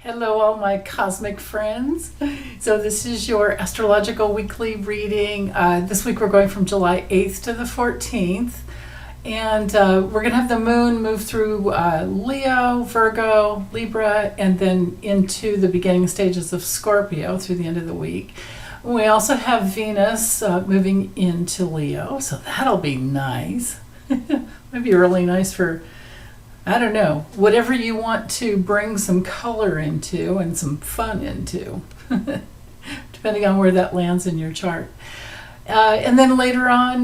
Hello, all my cosmic friends. So, this is your astrological weekly reading. This week we're going from July 8th to the 14th. And we're going to have the moon move through Leo, Virgo, Libra, and then into the beginning stages of Scorpio through the end of the week. We also have Venus moving into Leo, so that'll be nice. Might be really nice for, I don't know, whatever you want to bring some color into and some fun into, depending on where that lands in your chart. And then later on,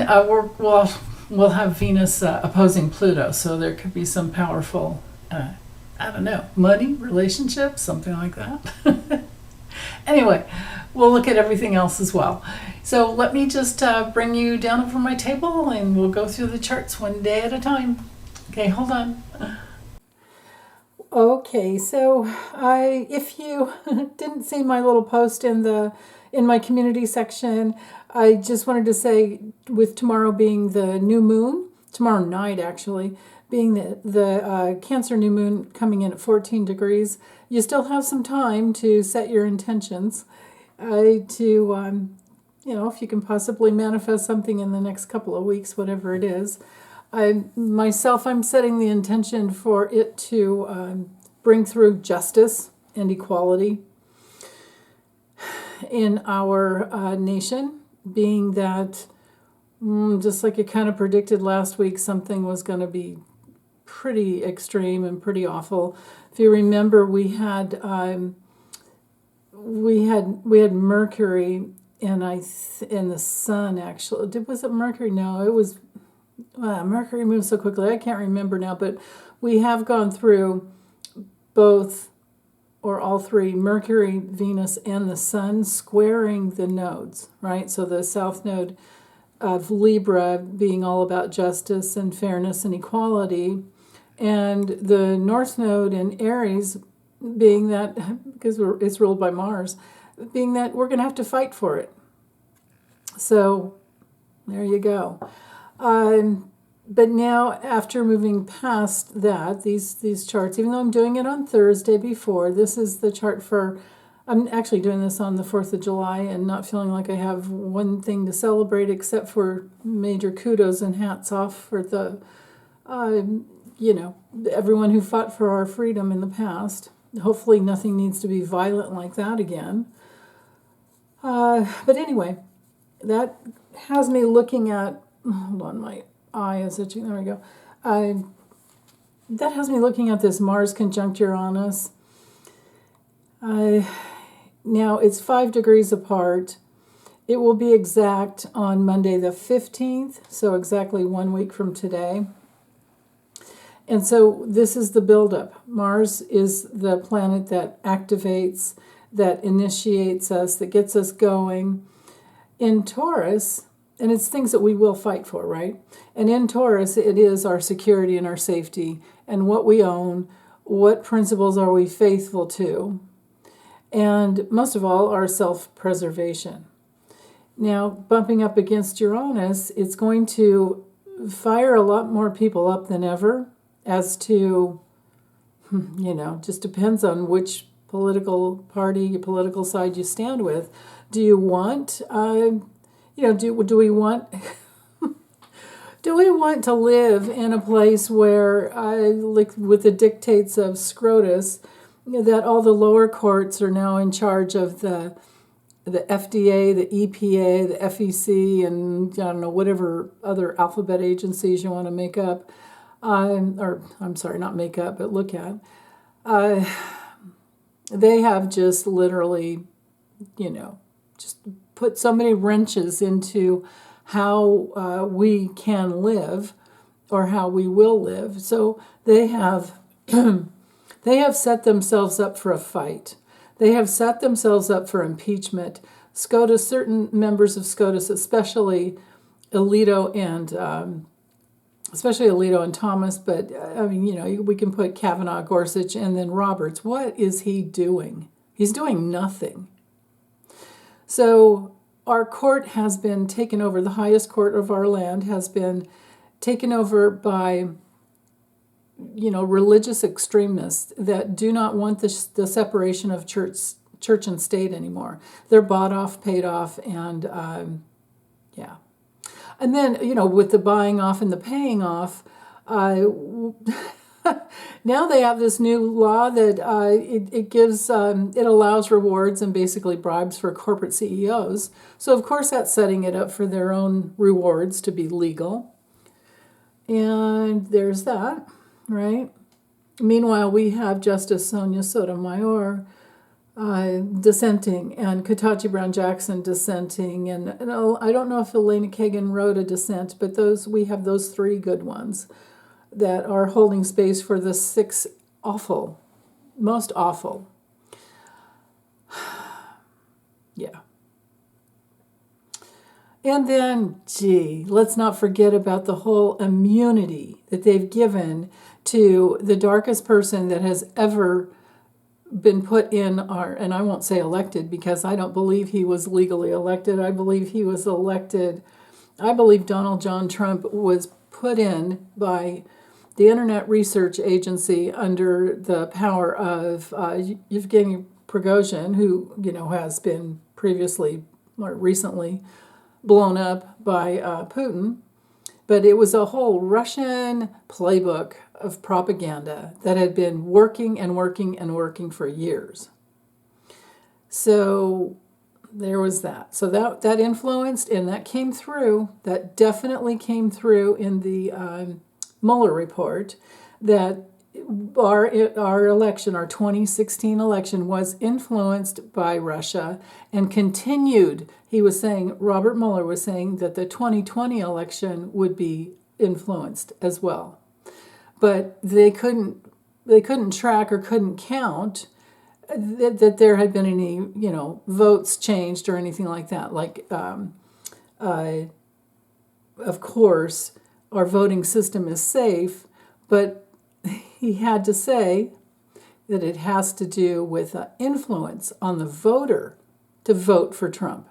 we'll have Venus opposing Pluto, so there could be some powerful, I don't know, money, relationships, something like that. Anyway, we'll look at everything else as well. So let me just bring you down over my table and we'll go through the charts one day at a time. Okay, hold on. Okay, so if you didn't see my little post in my community section, I just wanted to say, with tomorrow being the new moon, tomorrow night actually, being the Cancer new moon coming in at 14 degrees, you still have some time to set your intentions if you can possibly manifest something in the next couple of weeks, whatever it is. I'm setting the intention for it to bring through justice and equality in our nation, being that, just like it kind of predicted last week, something was going to be pretty extreme and pretty awful. If you remember, we had Mercury and the Sun actually. Was it Mercury? No, it was. Mercury moves so quickly, I can't remember now, but we have gone through both or all three, Mercury, Venus, and the Sun squaring the nodes, right? So the South Node of Libra being all about justice and fairness and equality, and the North Node in Aries being that, because it's ruled by Mars, being that we're going to have to fight for it. So there you go. But now, after moving past that, these charts, even though I'm doing it on Thursday before, this is the chart for, I'm actually doing this on the 4th of July and not feeling like I have one thing to celebrate except for major kudos and hats off for the, everyone who fought for our freedom in the past. Hopefully nothing needs to be violent like that again. But anyway, that has me looking at, hold on, my eye is itching, there we go. That has me looking at this Mars conjunct Uranus. Now it's 5 degrees apart. It will be exact on Monday the 15th, so exactly 1 week from today. And so this is the buildup. Mars is the planet that activates, that initiates us, that gets us going. In Taurus, and it's things that we will fight for, right? And in Taurus, it is our security and our safety and what we own, what principles are we faithful to, and most of all, our self-preservation. Now, bumping up against Uranus, it's going to fire a lot more people up than ever as to, just depends on which political party, political side you stand with. Do you want, do we want do we want to live in a place where, like with the dictates of Scrotus, that all the lower courts are now in charge of the FDA, the EPA, the FEC, and I don't know, whatever other alphabet agencies you want to make up, not make up, but look at. They have just literally, just put so many wrenches into how we can live or how we will live. So they have set themselves up for a fight. They have set themselves up for impeachment. SCOTUS, certain members of SCOTUS, especially Alito and Thomas, but we can put Kavanaugh, Gorsuch, and then Roberts. What is he doing? He's doing nothing. So our court has been taken over. The highest court of our land has been taken over by religious extremists that do not want the separation of church and state anymore. They're bought off, paid off, and yeah. And then, with the buying off and the paying off, now they have this new law that it gives, it allows rewards and basically bribes for corporate CEOs. So, of course, that's setting it up for their own rewards to be legal. And there's that, right? Meanwhile, we have Justice Sonia Sotomayor dissenting, and Katachi Brown Jackson dissenting, and I don't know if Elena Kagan wrote a dissent, but we have those three good ones that are holding space for the six awful, most awful. Yeah. And then, let's not forget about the whole immunity that they've given to the darkest person that has ever been put in and I won't say elected because I don't believe he was legally elected. I believe he was elected. I believe Donald John Trump was put in by the Internet Research Agency under the power of Yevgeny Prigozhin, who, has been previously or recently blown up by Putin. But it was a whole Russian playbook of propaganda that had been working and working and working for years. So there was that. So that influenced, and that came through, that definitely came through in the Mueller report, that our election, our 2016 election, was influenced by Russia and continued. Robert Mueller was saying that the 2020 election would be influenced as well. But they couldn't track or couldn't count that there had been any, votes changed or anything like that. Like, of course, our voting system is safe, but he had to say that it has to do with influence on the voter to vote for Trump,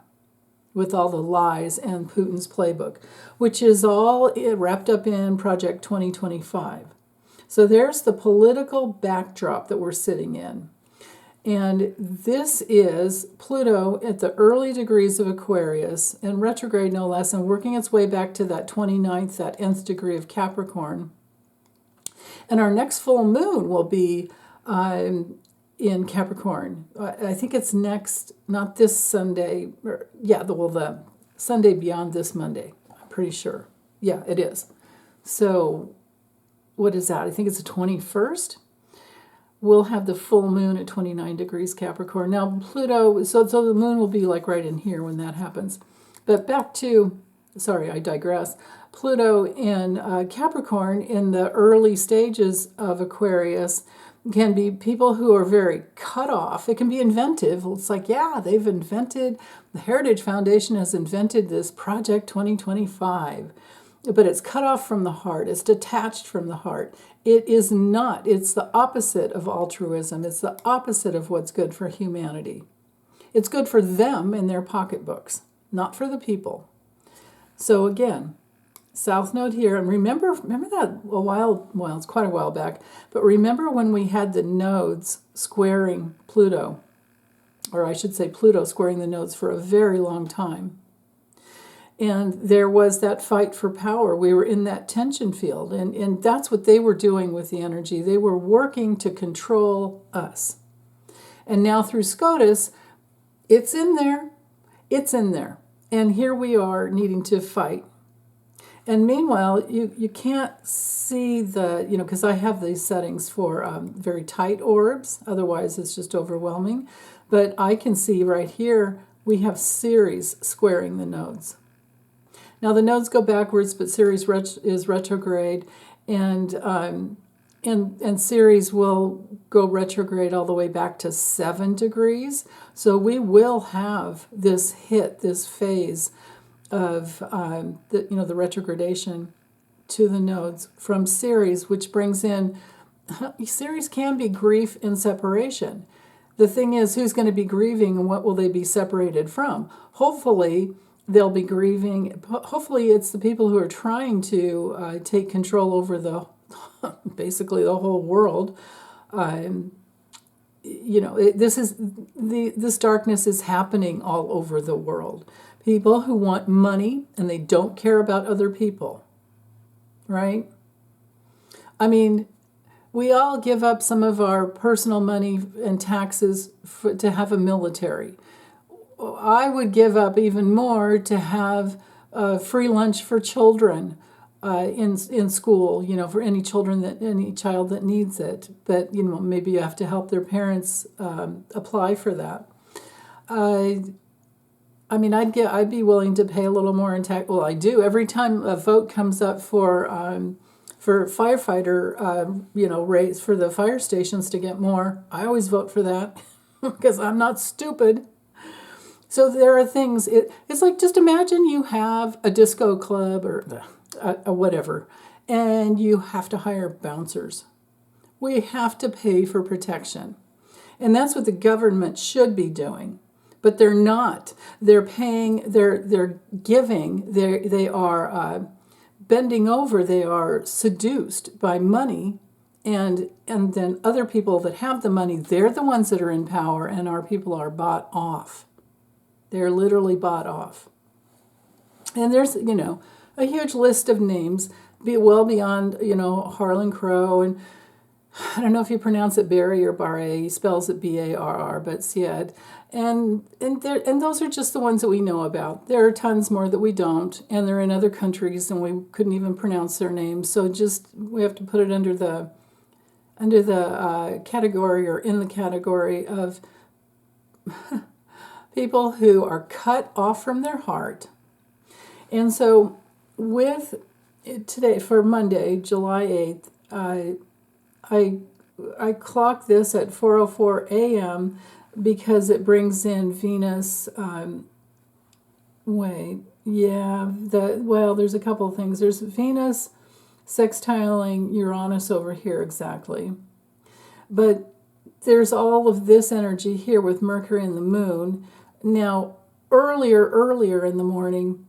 with all the lies and Putin's playbook, which is all wrapped up in Project 2025. So there's the political backdrop that we're sitting in. And this is Pluto at the early degrees of Aquarius, and retrograde no less, and working its way back to that 29th, that nth degree of Capricorn. And our next full moon will be in Capricorn. I think it's next, not this Sunday, the Sunday beyond this Monday. I'm pretty sure. Yeah, it is. So what is that? I think it's the 21st. We'll have the full moon at 29 degrees Capricorn. Now Pluto, so the moon will be like right in here when that happens. But back to, sorry, I digress. Pluto in Capricorn in the early stages of Aquarius can be people who are very cut off. It can be inventive. It's like, they've invented, the Heritage Foundation has invented this Project 2025. But it's cut off from the heart. It's detached from the heart. It is not. It's the opposite of altruism. It's the opposite of what's good for humanity. It's good for them in their pocketbooks, not for the people. So again, South Node here. And remember that it's quite a while back, but remember when we had the nodes squaring Pluto, or I should say Pluto squaring the nodes for a very long time. And there was that fight for power. We were in that tension field. And that's what they were doing with the energy. They were working to control us. And now through SCOTUS, it's in there. It's in there. And here we are needing to fight. And meanwhile, you can't see because I have these settings for very tight orbs. Otherwise, it's just overwhelming. But I can see right here, we have Ceres squaring the nodes. Now the nodes go backwards, but Ceres is retrograde, and Ceres will go retrograde all the way back to 7 degrees. So we will have this phase of the retrogradation to the nodes from Ceres, which brings in, Ceres can be grief and separation. The thing is, who's going to be grieving and what will they be separated from? Hopefully, they'll be grieving. Hopefully, it's the people who are trying to take control over the basically the whole world. Um, this darkness is happening all over the world. People who want money and they don't care about other people, right? I mean, we all give up some of our personal money and taxes to have a military. I would give up even more to have free lunch for children in school. For any child that needs it. But maybe you have to help their parents apply for that. I'd be willing to pay a little more in tax. Well, I do every time a vote comes up for firefighter, rates for the fire stations to get more. I always vote for that because I'm not stupid. So there are things. It's like, just imagine you have a disco club or a whatever, and you have to hire bouncers. We have to pay for protection, and that's what the government should be doing. But they're not. They're paying. They're giving. They are bending over. They are seduced by money, and then other people that have the money, they're the ones that are in power, and our people are bought off. They're literally bought off. And there's a huge list of names, well beyond Harlan Crow, and I don't know if you pronounce it Barry or Barre. He spells it Barr, but Syed. And those are just the ones that we know about. There are tons more that we don't, and they're in other countries, and we couldn't even pronounce their names. So we have to put it under the category, or in the category of people who are cut off from their heart. And so with today, for Monday, July 8th, I clock this at 4:04 a.m. because it brings in Venus. There's a couple of things. There's Venus sextiling Uranus over here exactly. But there's all of this energy here with Mercury and the Moon. Now, earlier in the morning,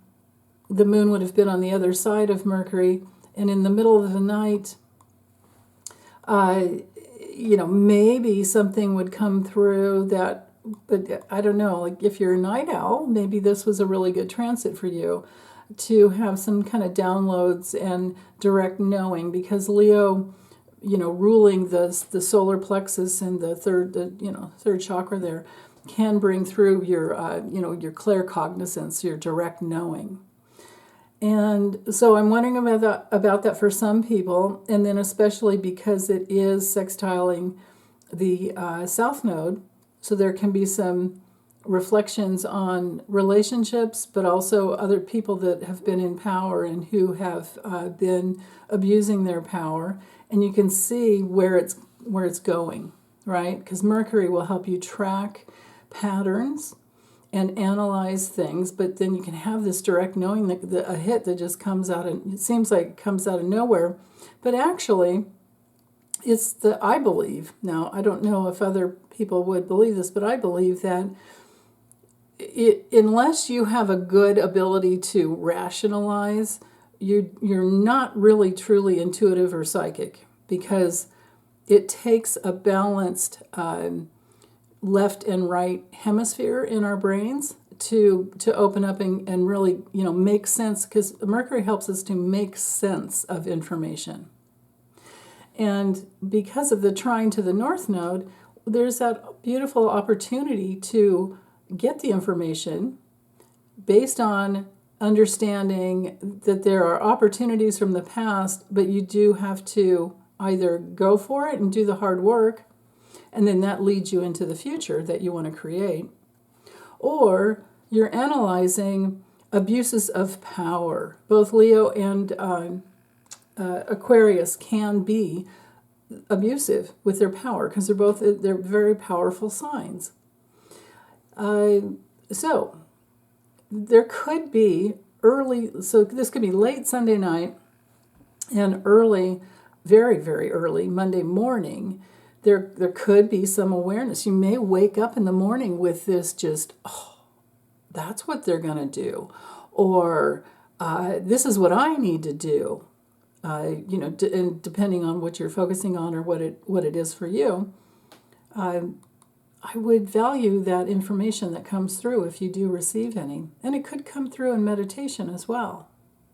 the Moon would have been on the other side of Mercury, and in the middle of the night, maybe something would come through that, but I don't know, like if you're a night owl, maybe this was a really good transit for you to have some kind of downloads and direct knowing, because Leo, ruling the solar plexus and the third chakra there, can bring through your claircognizance, your direct knowing. And so I'm wondering about that for some people, and then especially because it is sextiling the South Node, so there can be some reflections on relationships, but also other people that have been in power and who have been abusing their power, and you can see where it's going, right? Because Mercury will help you track patterns and analyze things, but then you can have this direct knowing that a hit that just comes out, and it seems like it comes out of nowhere, but actually I believe, now I don't know if other people would believe this, but I believe that unless you have a good ability to rationalize, you're not really truly intuitive or psychic, because it takes a balanced left and right hemisphere in our brains to open up and really make sense, because Mercury helps us to make sense of information. And because of the trine to the North Node, there's that beautiful opportunity to get the information based on understanding that there are opportunities from the past, but you do have to either go for it and do the hard work, and then that leads you into the future that you want to create, or you're analyzing abuses of power. Both Leo and Aquarius can be abusive with their power, because they're very powerful signs. So there could be this could be late Sunday night and early, very, very early Monday morning. There could be some awareness. You may wake up in the morning with this that's what they're going to do, or this is what I need to do. and depending on what you're focusing on or what it is for you, I would value that information that comes through if you do receive any. And it could come through in meditation as well,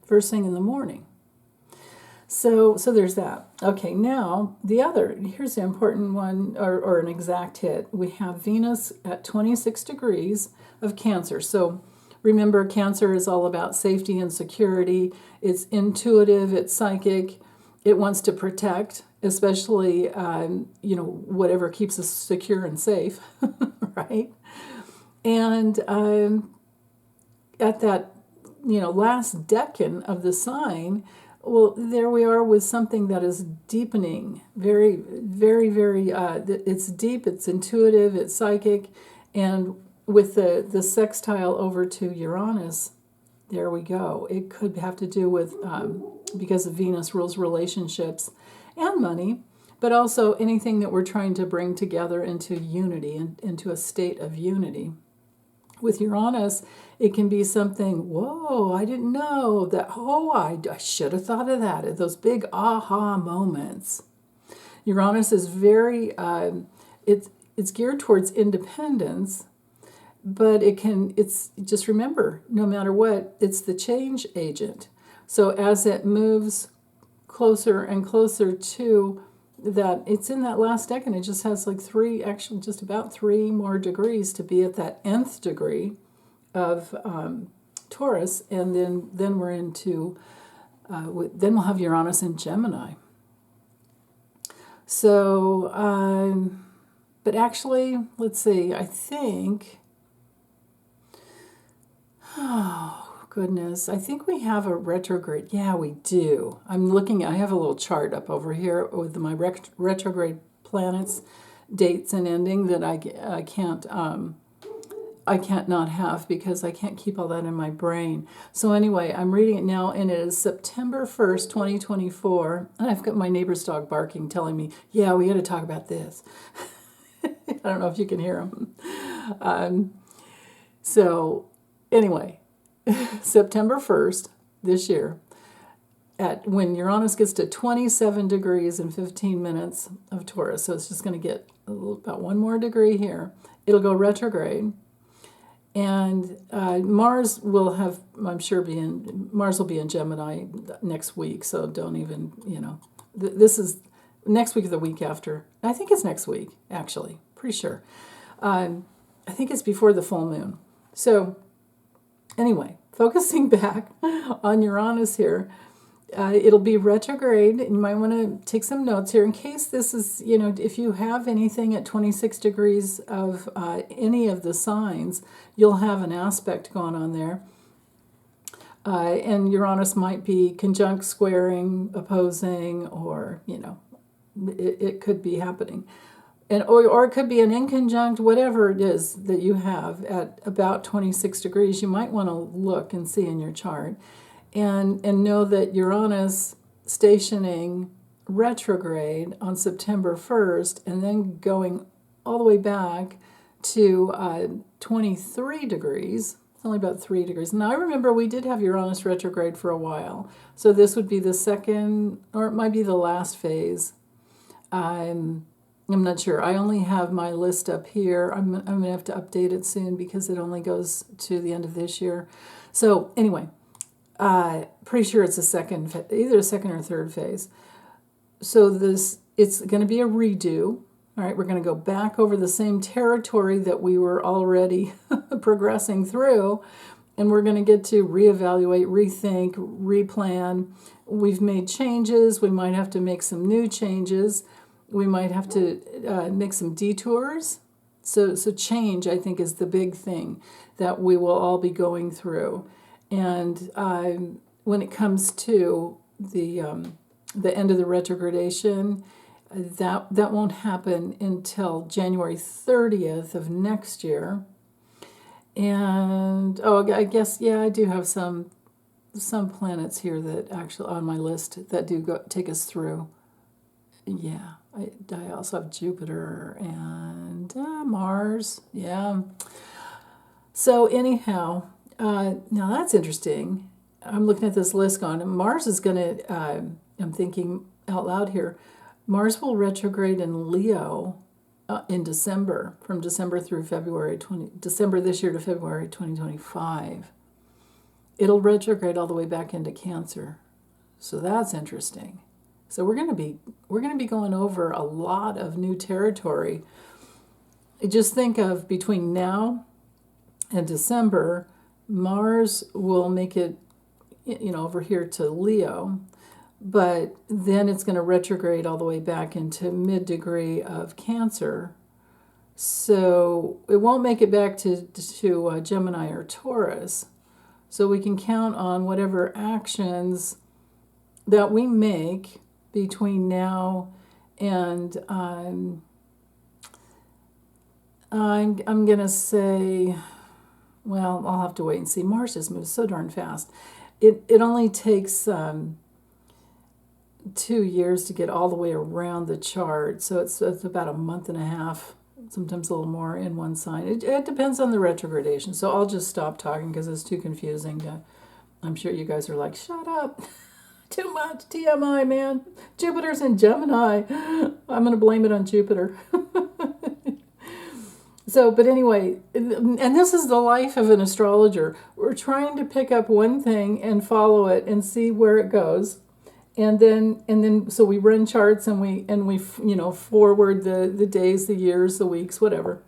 first thing in the morning. So there's that. Okay, now here's the important one, or an exact hit. We have Venus at 26 degrees of Cancer. So remember, Cancer is all about safety and security. It's intuitive, it's psychic, it wants to protect, especially, whatever keeps us secure and safe, right? And at that, last decan of the sign, well, there we are with something that is deepening, very, very, very, it's deep, it's intuitive, it's psychic, and with the sextile over to Uranus, there we go. It could have to do with, because Venus rules relationships and money, but also anything that we're trying to bring together into unity, and into a state of unity. With Uranus, it can be something, whoa, I didn't know that, I should have thought of that, those big aha moments. Uranus is very, it's geared towards independence, but it's just remember, no matter what, it's the change agent. So as it moves closer and closer to that, it's in that last decan, it just has just about 3 more degrees to be at that nth degree of Taurus, and then we're into, then we'll have Uranus in Gemini. So, but actually, let's see, I think, oh, goodness, I think we have a retrograde. Yeah, we do. I have a little chart up over here with my retrograde planets, dates and ending that I can't not have because I can't keep all that in my brain. So anyway, I'm reading it now, and it is September 1st, 2024, and I've got my neighbor's dog barking, telling me, yeah, we got to talk about this. I don't know if you can hear him. So anyway, September 1st this year, when Uranus gets to 27 degrees and 15 minutes of Taurus, so it's just going to get about 1 more degree here, it'll go retrograde. And Mars will have, Mars will be in Gemini next week, so don't even, this is next week or the week after. I think it's next week, actually, pretty sure. I think it's before the full moon. So anyway, focusing back on Uranus here, it'll be retrograde. You might want to take some notes here in case this is, if you have anything at 26 degrees of any of the signs, you'll have an aspect going on there. And Uranus might be conjunct, squaring, opposing, or, it could be happening. Or it could be an inconjunct, whatever it is that you have at about 26 degrees, you might want to look and see in your chart. And know that Uranus stationing retrograde on September 1st and then going all the way back to 23 degrees, only about 3 degrees. Now I remember we did have Uranus retrograde for a while, so this would be the second, or it might be the last phase. I'm not sure. I only have my list up here. I'm going to have to update it soon because it only goes to the end of this year. So anyway, pretty sure it's either a second or third phase. So it's going to be a redo. All right, we're going to go back over the same territory that we were already progressing through, and we're going to get to reevaluate, rethink, replan. We've made changes. We might have to make some new changes. We might have to make some detours. So change, I think, is the big thing that we will all be going through. And when it comes to the end of the retrogradation, that won't happen until January 30th of next year. And I guess I do have some planets here that actually on my list that do take us through. Yeah, I also have Jupiter and Mars. Yeah. So anyhow, now that's interesting. I'm looking at this list going, Mars is going to I'm thinking out loud here. Mars will retrograde in Leo in December, from December through December this year to February 2025. It'll retrograde all the way back into Cancer. So that's interesting. So we're going to be going over a lot of new territory. Just think of between now and December, Mars will make it, over here to Leo, but then it's going to retrograde all the way back into mid-degree of Cancer. So it won't make it back to Gemini or Taurus. So we can count on whatever actions that we make between now and I'm going to say, well, I'll have to wait and see. Mars just moves so darn fast. It only takes 2 years to get all the way around the chart. So it's about a month and a half, sometimes a little more in one sign. It depends on the retrogradation. So I'll just stop talking because it's too confusing. I'm sure you guys are like, shut up. Too much TMI, man. Jupiter's in Gemini. I'm going to blame it on Jupiter. So, but anyway, and this is the life of an astrologer. We're trying to pick up one thing and follow it and see where it goes. And then so we run charts and we forward the days, the years, the weeks, whatever.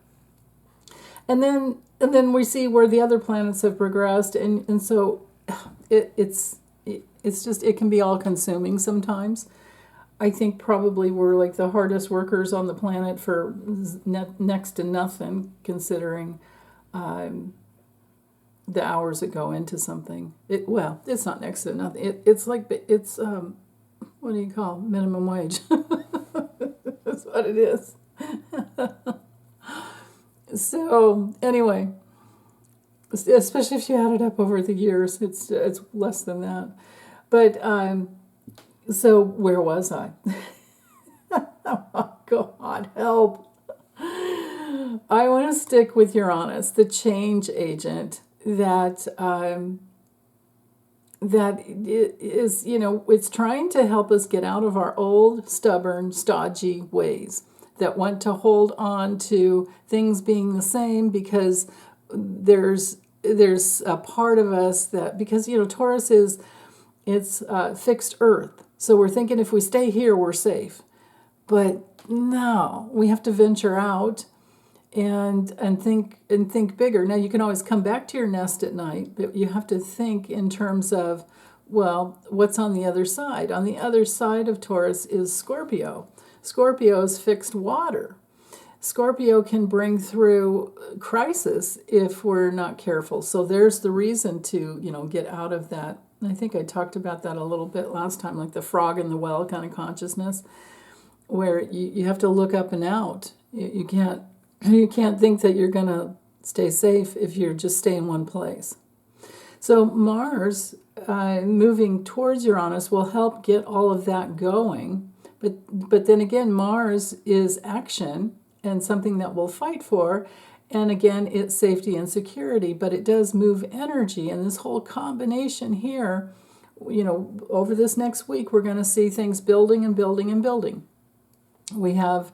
And then we see where the other planets have progressed, and so it's just, it can be all consuming sometimes. I think probably we're like the hardest workers on the planet for next to nothing, considering the hours that go into something. It's not next to nothing. It's what do you call minimum wage? That's what it is. So anyway, especially if you add it up over the years, it's less than that. But so where was I? Oh, God, help. I want to stick with Uranus, the change agent that is, it's trying to help us get out of our old, stubborn, stodgy ways that want to hold on to things being the same because there's a part of us that, because, Taurus it's fixed earth. So we're thinking if we stay here, we're safe. But no, we have to venture out and think bigger. Now you can always come back to your nest at night, but you have to think in terms of, well, what's on the other side? On the other side of Taurus is Scorpio. Scorpio is fixed water. Scorpio can bring through crisis if we're not careful. So there's the reason to, get out of that. I think I talked about that a little bit last time, like the frog in the well kind of consciousness, where you have to look up and out. You can't think that you're going to stay safe if you just stay in one place. So Mars moving towards Uranus will help get all of that going. But then again, Mars is action and something that we'll fight for. And again, it's safety and security, but it does move energy. And this whole combination here, over this next week, we're going to see things building and building and building. We have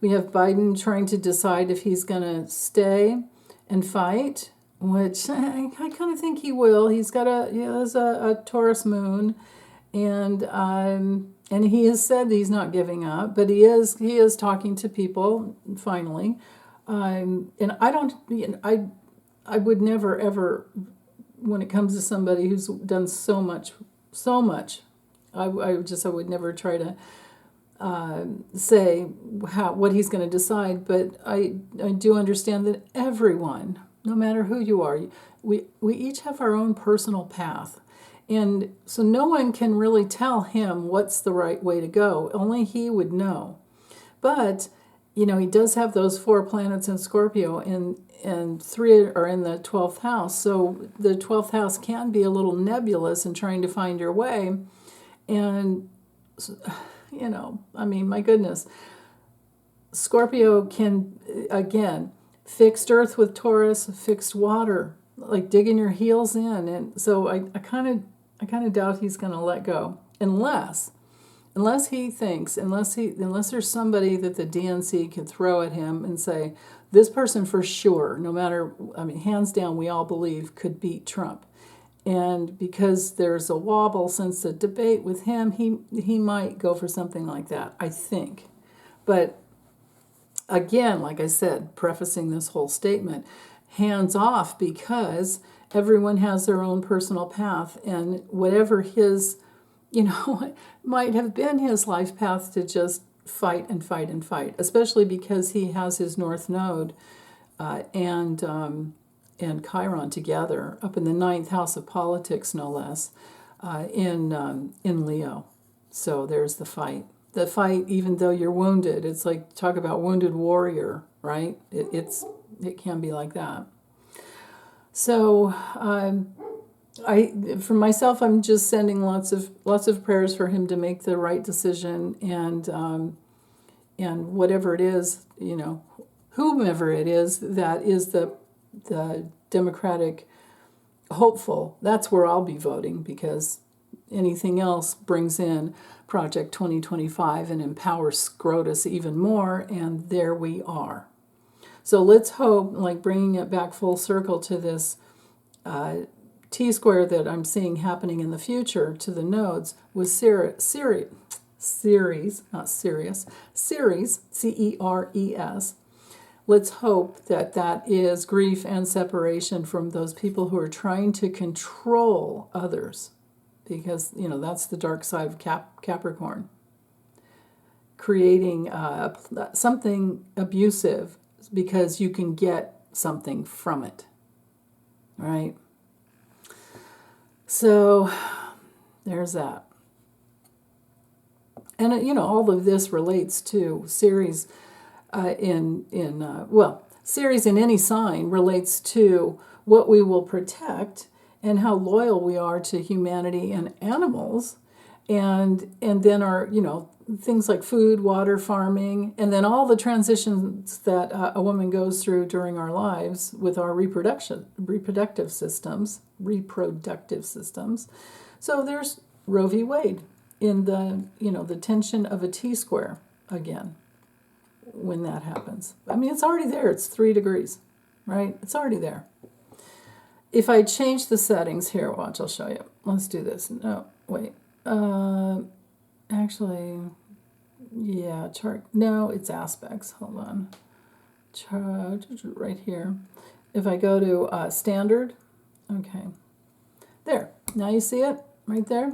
Biden trying to decide if he's going to stay and fight, which I kind of think he will. He has a Taurus moon, and he has said that he's not giving up, but he is talking to people finally. And I would never ever, when it comes to somebody who's done so much, I would never try to say what he's going to decide. But I do understand that everyone, no matter who you are, we each have our own personal path. And so no one can really tell him what's the right way to go. Only he would know. But he does have those 4 planets in Scorpio, and 3 are in the 12th house. So the 12th house can be a little nebulous in trying to find your way. And, my goodness. Scorpio can, again, fixed earth with Taurus, fixed water, like digging your heels in. And so I kind of doubt he's going to let go, unless unless he thinks, unless there's somebody that the DNC can throw at him and say, this person for sure, no matter, I mean, hands down, we all believe could beat Trump. And because there's a wobble since the debate with him, he might go for something like that, I think. But again, like I said, prefacing this whole statement, hands off, because everyone has their own personal path, and whatever his, might have been his life path to just fight and fight and fight, especially because he has his North Node and Chiron together up in the ninth house of politics, no less, in Leo. So there's the fight. The fight, even though you're wounded, it's like, talk about wounded warrior, right? It can be like that. So for myself, I'm just sending lots of prayers for him to make the right decision, and whatever it is, whomever it is that is the Democratic hopeful, that's where I'll be voting, because anything else brings in Project 2025 and empowers Scrotus even more, and there we are. So let's hope, like bringing it back full circle to this T-square that I'm seeing happening in the future to the nodes with Ceres, not Sirius, Ceres, Ceres. Let's hope that is grief and separation from those people who are trying to control others, because, that's the dark side of Capricorn. Creating something abusive because you can get something from it, right? So there's that. And, all of this relates to Ceres. Ceres in any sign relates to what we will protect and how loyal we are to humanity and animals, and then our, things like food, water, farming, and then all the transitions that a woman goes through during our lives with our reproductive systems. So there's Roe v. Wade in the tension of a T-square again. When that happens, I mean, it's already there. It's 3 degrees, right? It's already there. If I change the settings here, watch, I'll show you. Let's do this. No, wait. Actually, yeah, chart. No, it's aspects. Hold on. Chart right here. If I go to standard, okay. There. Now you see it right there.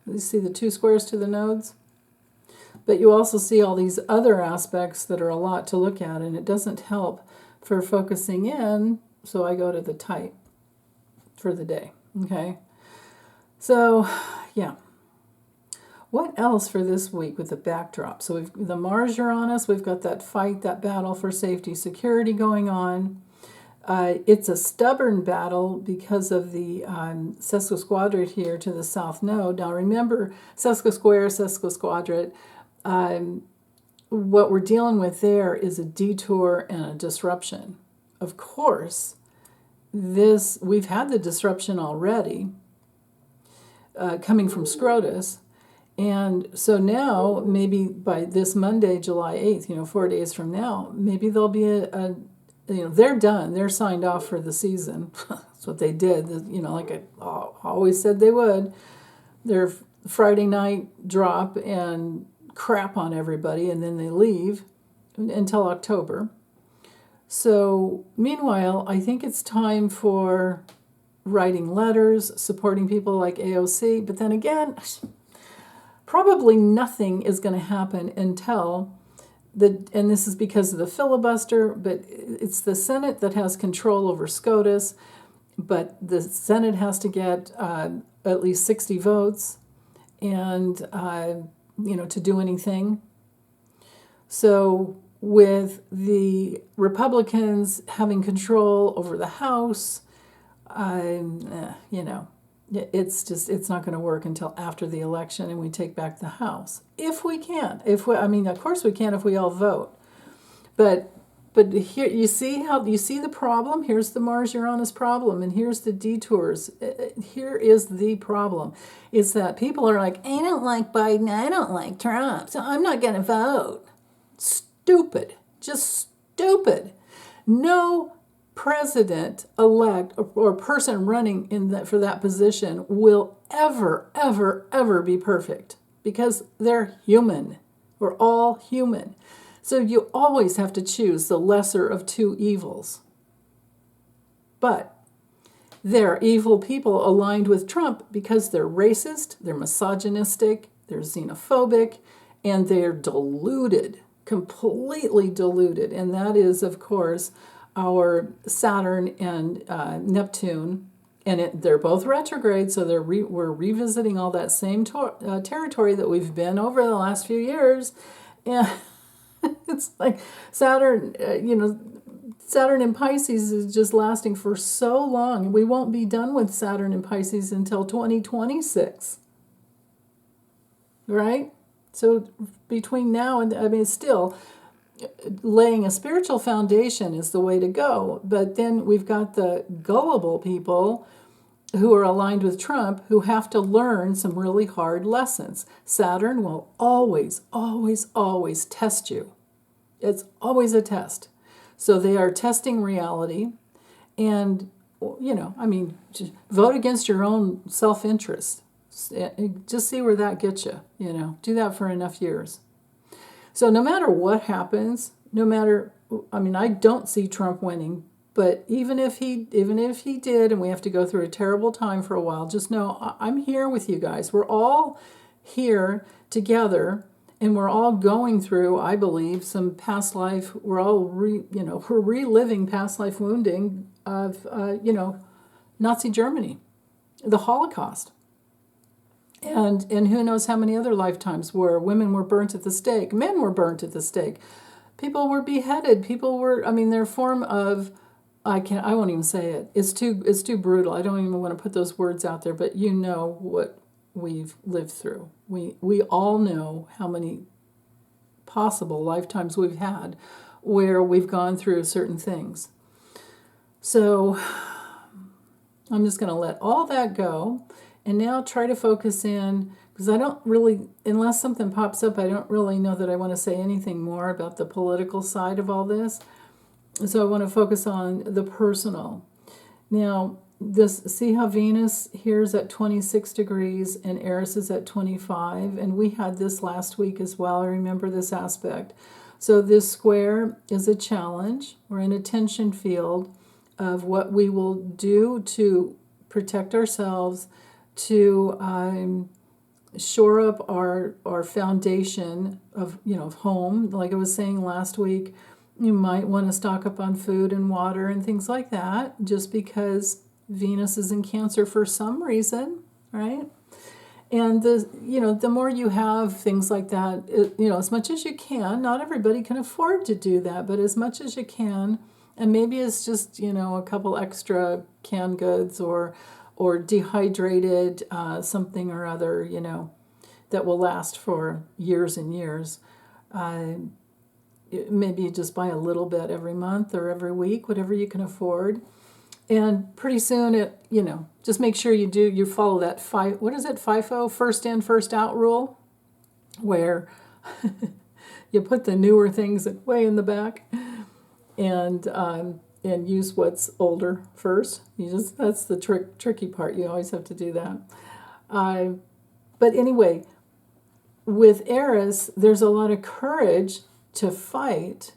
You see the 2 squares to the nodes. But you also see all these other aspects that are a lot to look at, and it doesn't help for focusing in, so I go to the type for the day, okay? So, yeah. What else for this week with the backdrop? So we've the Mars-Uranus, we've got that fight, that battle for safety, security going on. It's a stubborn battle because of the sesquisquadrate here to the south node. Now remember, sesquisquare, sesquisquadrate, what we're dealing with there is a detour and a disruption. Of course, we've had the disruption already coming from Scrotus, and so now maybe by this Monday, July 8th, 4 days from now, maybe there'll be they're done. They're signed off for the season. That's what they did. Like I always said they would. Their Friday night drop and crap on everybody, and then they leave until October. So meanwhile, I think it's time for writing letters, supporting people like AOC. But then again, probably nothing is going to happen until and this is because of the filibuster, but it's the Senate that has control over SCOTUS, but the Senate has to get at least 60 votes and, to do anything. So with the Republicans having control over the House, it's not going to work until after the election and we take back the House. If we can. Of course we can if we all vote. But But here, you see the problem? Here's the Mars Uranus problem, and here's the detours. Here is the problem. It's that people are like, I don't like Biden, I don't like Trump, so I'm not going to vote. Stupid. Just stupid. No president-elect or person running for that position will ever, ever, ever be perfect because they're human. We're all human. So you always have to choose the lesser of two evils. But there are evil people aligned with Trump because they're racist, they're misogynistic, they're xenophobic, and they're deluded, completely deluded. And that is, of course, our Saturn and Neptune. And they're both retrograde, so we're revisiting all that same territory that we've been over the last few years. And it's like Saturn, Saturn in Pisces is just lasting for so long. We won't be done with Saturn in Pisces until 2026. Right? So between now and, still, laying a spiritual foundation is the way to go. But then we've got the gullible people who are aligned with Trump who have to learn some really hard lessons. Saturn will always, always, always test you. It's always a test. So they are testing reality. And, just vote against your own self-interest. Just see where that gets you, Do that for enough years. So no matter what happens, I don't see Trump winning, but even if he did, and we have to go through a terrible time for a while, just know I'm here with you guys. We're all here together, and we're all going through, I believe, some past life. We're all we're reliving past life wounding of Nazi Germany, the Holocaust. And who knows how many other lifetimes where women were burnt at the stake, men were burnt at the stake, people were beheaded, people were, their form of, I won't even say it. It's too brutal. I don't even want to put those words out there, but you know what we've lived through. We all know how many possible lifetimes we've had where we've gone through certain things. So I'm just going to let all that go. And now try to focus in, because I don't really, unless something pops up, I don't really know that I want to say anything more about the political side of all this. So I want to focus on the personal. Now, see how Venus here is at 26 degrees and Eris is at 25? And we had this last week as well. I remember this aspect. So this square is a challenge. We're in a tension field of what we will do to protect ourselves, to shore up our foundation of home. Like I was saying last week, you might want to stock up on food and water and things like that, just because Venus is in Cancer for some reason, right? And the more you have things like that, as much as you can. Not everybody can afford to do that, but as much as you can. And maybe it's just a couple extra canned goods or dehydrated something or other, that will last for years and years. Maybe you just buy a little bit every month or every week, whatever you can afford. And pretty soon, just make sure you follow that FIFO, first in, first out rule, where you put the newer things way in the back and use what's older first. That's the tricky part. You always have to do that. But anyway, with Eris, there's a lot of courage to fight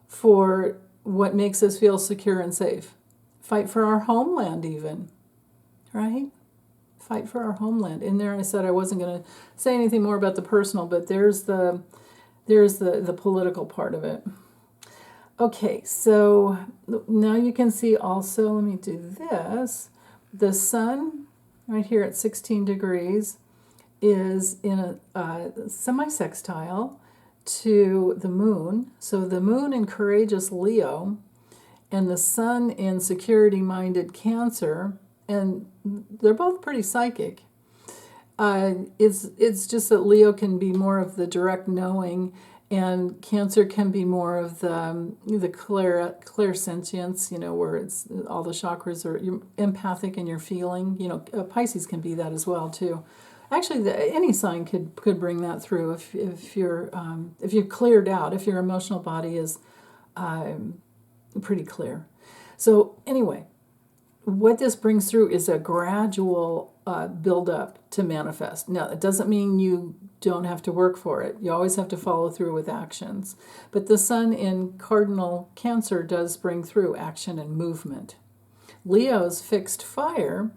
for what makes us feel secure and safe. Fight for our homeland even, right? Fight for our homeland. In there I said I wasn't going to say anything more about the personal, but there's the political part of it. Okay, so now you can see also, let me do this. The sun, right here at 16 degrees, is in a semi-sextile to the moon. So the moon in courageous Leo and the sun in security-minded Cancer, and they're both pretty psychic. It's just that Leo can be more of the direct knowing, And Cancer can be more of the clairsentience, where it's all the chakras are you're empathic in your feeling. Pisces can be that as well too. Actually, any sign could bring that through if you're cleared out, if your emotional body is pretty clear. So anyway, what this brings through is a gradual build up to manifest. Now, it doesn't mean you don't have to work for it. You always have to follow through with actions. But the sun in cardinal Cancer does bring through action and movement. Leo's fixed fire,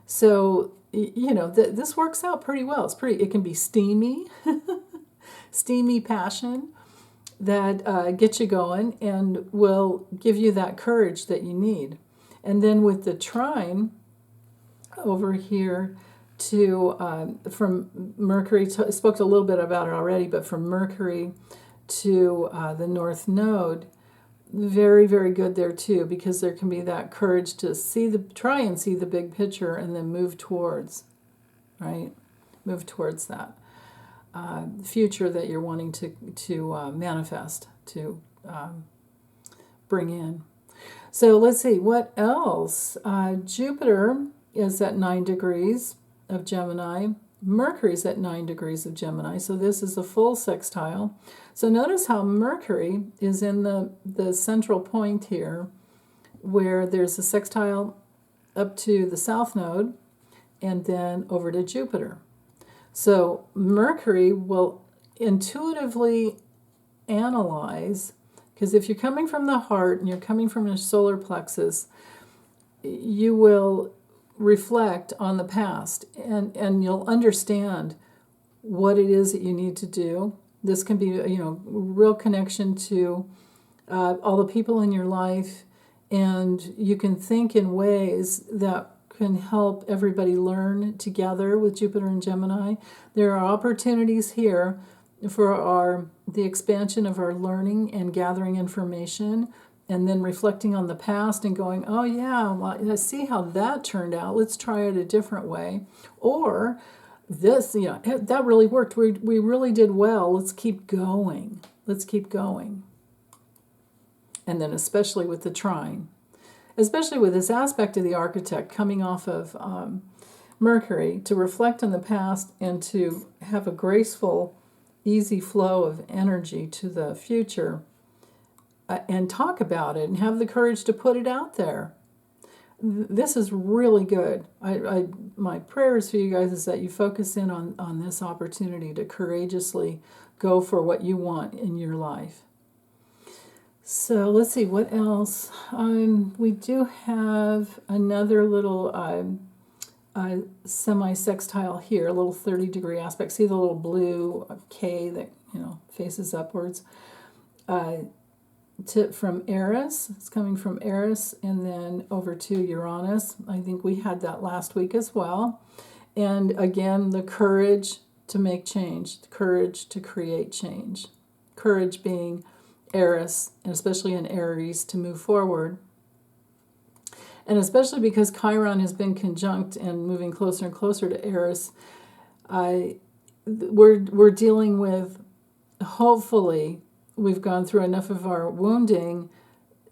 so this works out pretty well. It can be steamy, steamy passion that gets you going and will give you that courage that you need. And then with the trine over here to from Mercury, I spoke a little bit about it already, but from Mercury to the North Node, very, very good there too, because there can be that courage to try and see the big picture and then move towards, right? Move towards that future that you're wanting to manifest, to bring in. So let's see, what else? Jupiter is at 9 degrees of Gemini. Mercury's at 9 degrees of Gemini, so this is a full sextile. So notice how Mercury is in the central point here, where there's a sextile up to the South Node and then over to Jupiter. So Mercury will intuitively analyze, because if you're coming from the heart and you're coming from your solar plexus, you will reflect on the past and you'll understand what it is that you need to do. This can be, real connection to all the people in your life, and you can think in ways that can help everybody learn together with Jupiter and Gemini. There are opportunities here for the expansion of our learning and gathering information, and then reflecting on the past and going, oh yeah, well, I see how that turned out. Let's try it a different way. Or this, that really worked. We really did well. Let's keep going. Let's keep going. And then especially with the trine, especially with this aspect of the architect coming off of Mercury, to reflect on the past and to have a graceful, easy flow of energy to the future, and talk about it and have the courage to put it out there. This is really good. My prayers for you guys is that you focus in on this opportunity to courageously go for what you want in your life. So let's see, what else? We do have another little semi-sextile here, a little 30-degree aspect. See the little blue K that faces upwards? From Eris, it's coming from Eris and then over to Uranus. I think we had that last week as well. And again, the courage to make change, the courage to create change. Courage being Eris, and especially in Aries, to move forward. And especially because Chiron has been conjunct and moving closer and closer to Eris, we're dealing with, hopefully, we've gone through enough of our wounding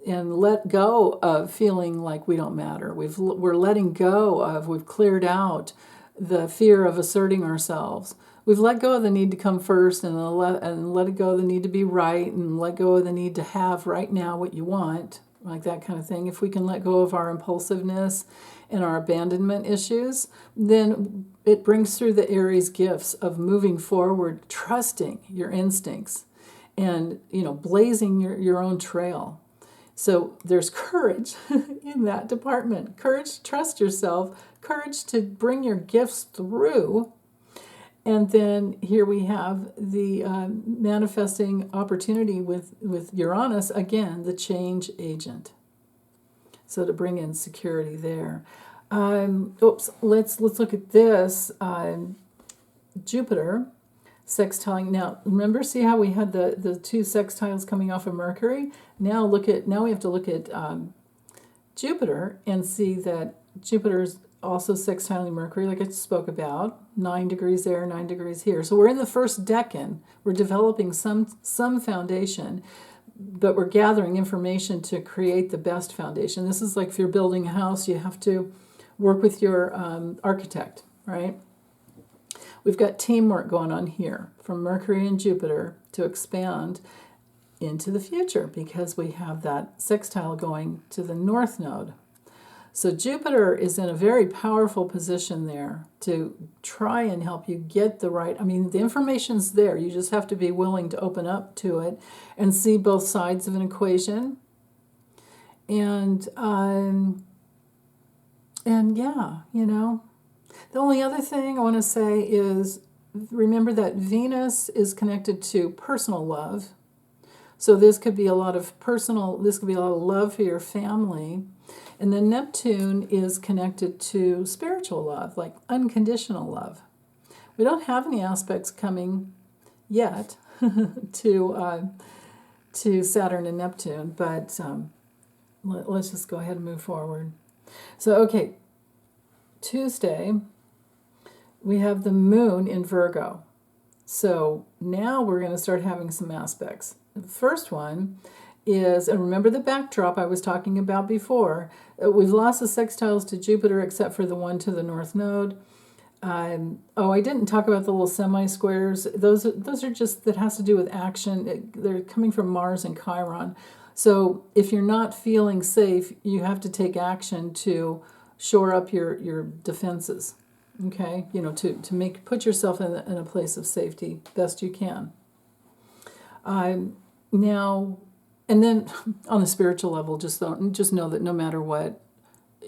and let go of feeling like we don't matter. We're letting go of, we've cleared out the fear of asserting ourselves. We've let go of the need to come first and let go of the need to be right, and let go of the need to have right now what you want, like that kind of thing. If we can let go of our impulsiveness and our abandonment issues, then it brings through the Aries gifts of moving forward, trusting your instincts, and blazing your own trail. So there's courage in that department. Courage to trust yourself, courage to bring your gifts through. And then here we have the manifesting opportunity with Uranus, again, the change agent. So to bring in security there. Let's look at this. Jupiter sextiling. Now, remember, see how we had the two sextiles coming off of Mercury? Now we have to look at Jupiter and see that Jupiter's also sextiling Mercury, like I spoke about, 9 degrees there, 9 degrees here. So we're in the first decan. We're developing some foundation, but we're gathering information to create the best foundation. This is like if you're building a house, you have to work with your architect, right? We've got teamwork going on here from Mercury and Jupiter to expand into the future because we have that sextile going to the North Node. So Jupiter is in a very powerful position there to try and help you get the right, I mean, the information's there. You just have to be willing to open up to it and see both sides of an equation. And yeah, you know. The only other thing I want to say is remember that Venus is connected to personal love. So this could be a lot of love for your family. And then Neptune is connected to spiritual love, like unconditional love. We don't have any aspects coming yet to Saturn and Neptune, but let's just go ahead and move forward. So, okay, Tuesday, we have the moon in Virgo. So now we're going to start having some aspects. The first one is, and remember the backdrop I was talking about before, we've lost the sextiles to Jupiter except for the one to the North Node. I didn't talk about the little semi-squares. Those are just, that has to do with action. They're coming from Mars and Chiron. So if you're not feeling safe, you have to take action to shore up your defenses. Okay, you know, to put yourself in a place of safety best you can. Now, and then on the spiritual level, just know that no matter what,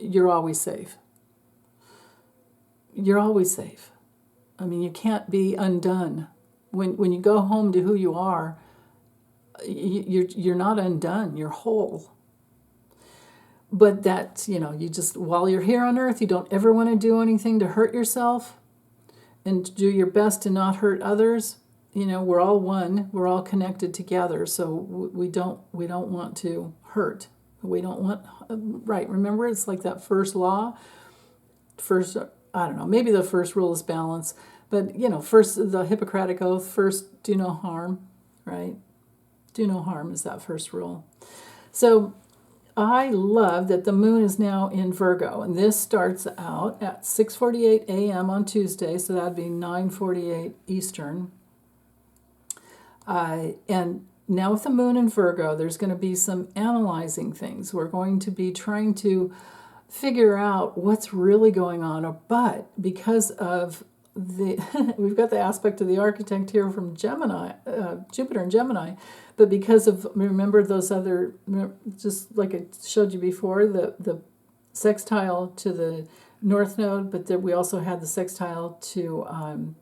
you're always safe. You're always safe. I mean, you can't be undone. When you go home to who you are, you're not undone. You're whole. But that, you know, you just, while you're here on Earth, you don't ever want to do anything to hurt yourself and do your best to not hurt others. You know, we're all one. We're all connected together. So we don't want to hurt. We don't want, right. Remember, it's like that first law. First, I don't know, maybe the first rule is balance. But, you know, first, the Hippocratic Oath, first, do no harm, right? Do no harm is that first rule. So I love that the moon is now in Virgo, and this starts out at 6:48 a.m. on Tuesday, so that'd be 9:48 Eastern. And now with the moon in Virgo, there's going to be some analyzing things. We're going to be trying to figure out what's really going on, but because of we've got the aspect of the architect here from Gemini, Jupiter and Gemini, but because of, remember those other, just like I showed you before, the sextile to the North Node, but then we also had the sextile to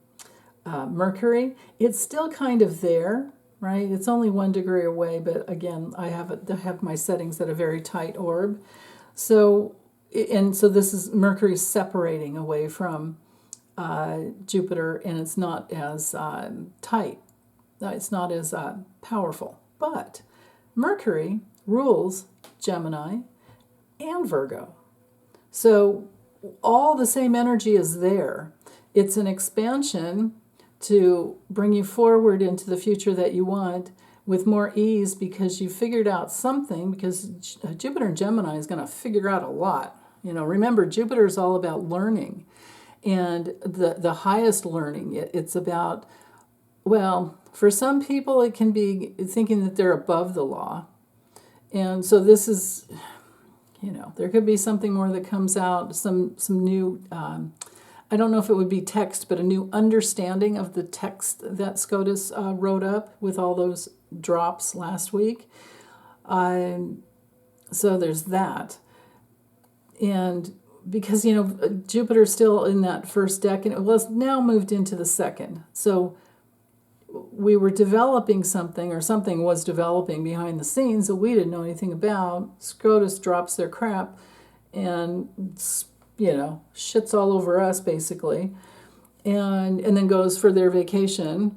Mercury. It's still kind of there, right? It's only 1 degree away, but again, I have my settings at a very tight orb. So this is Mercury separating away from Jupiter, and it's not as tight. It's not as powerful. But Mercury rules Gemini and Virgo. So all the same energy is there. It's an expansion to bring you forward into the future that you want with more ease because you figured out something, because Jupiter and Gemini is going to figure out a lot. You know, remember, Jupiter is all about learning. And the highest learning, it's about, well, for some people it can be thinking that they're above the law. And so this is, you know, there could be something more that comes out, some new, I don't know if it would be text, but a new understanding of the text that SCOTUS wrote up with all those drops last week. So there's that. And because, you know, Jupiter's still in that first deck, and it was now moved into the second. So we were developing something, or something was developing behind the scenes that we didn't know anything about. SCOTUS drops their crap and, you know, shits all over us, basically, and then goes for their vacation.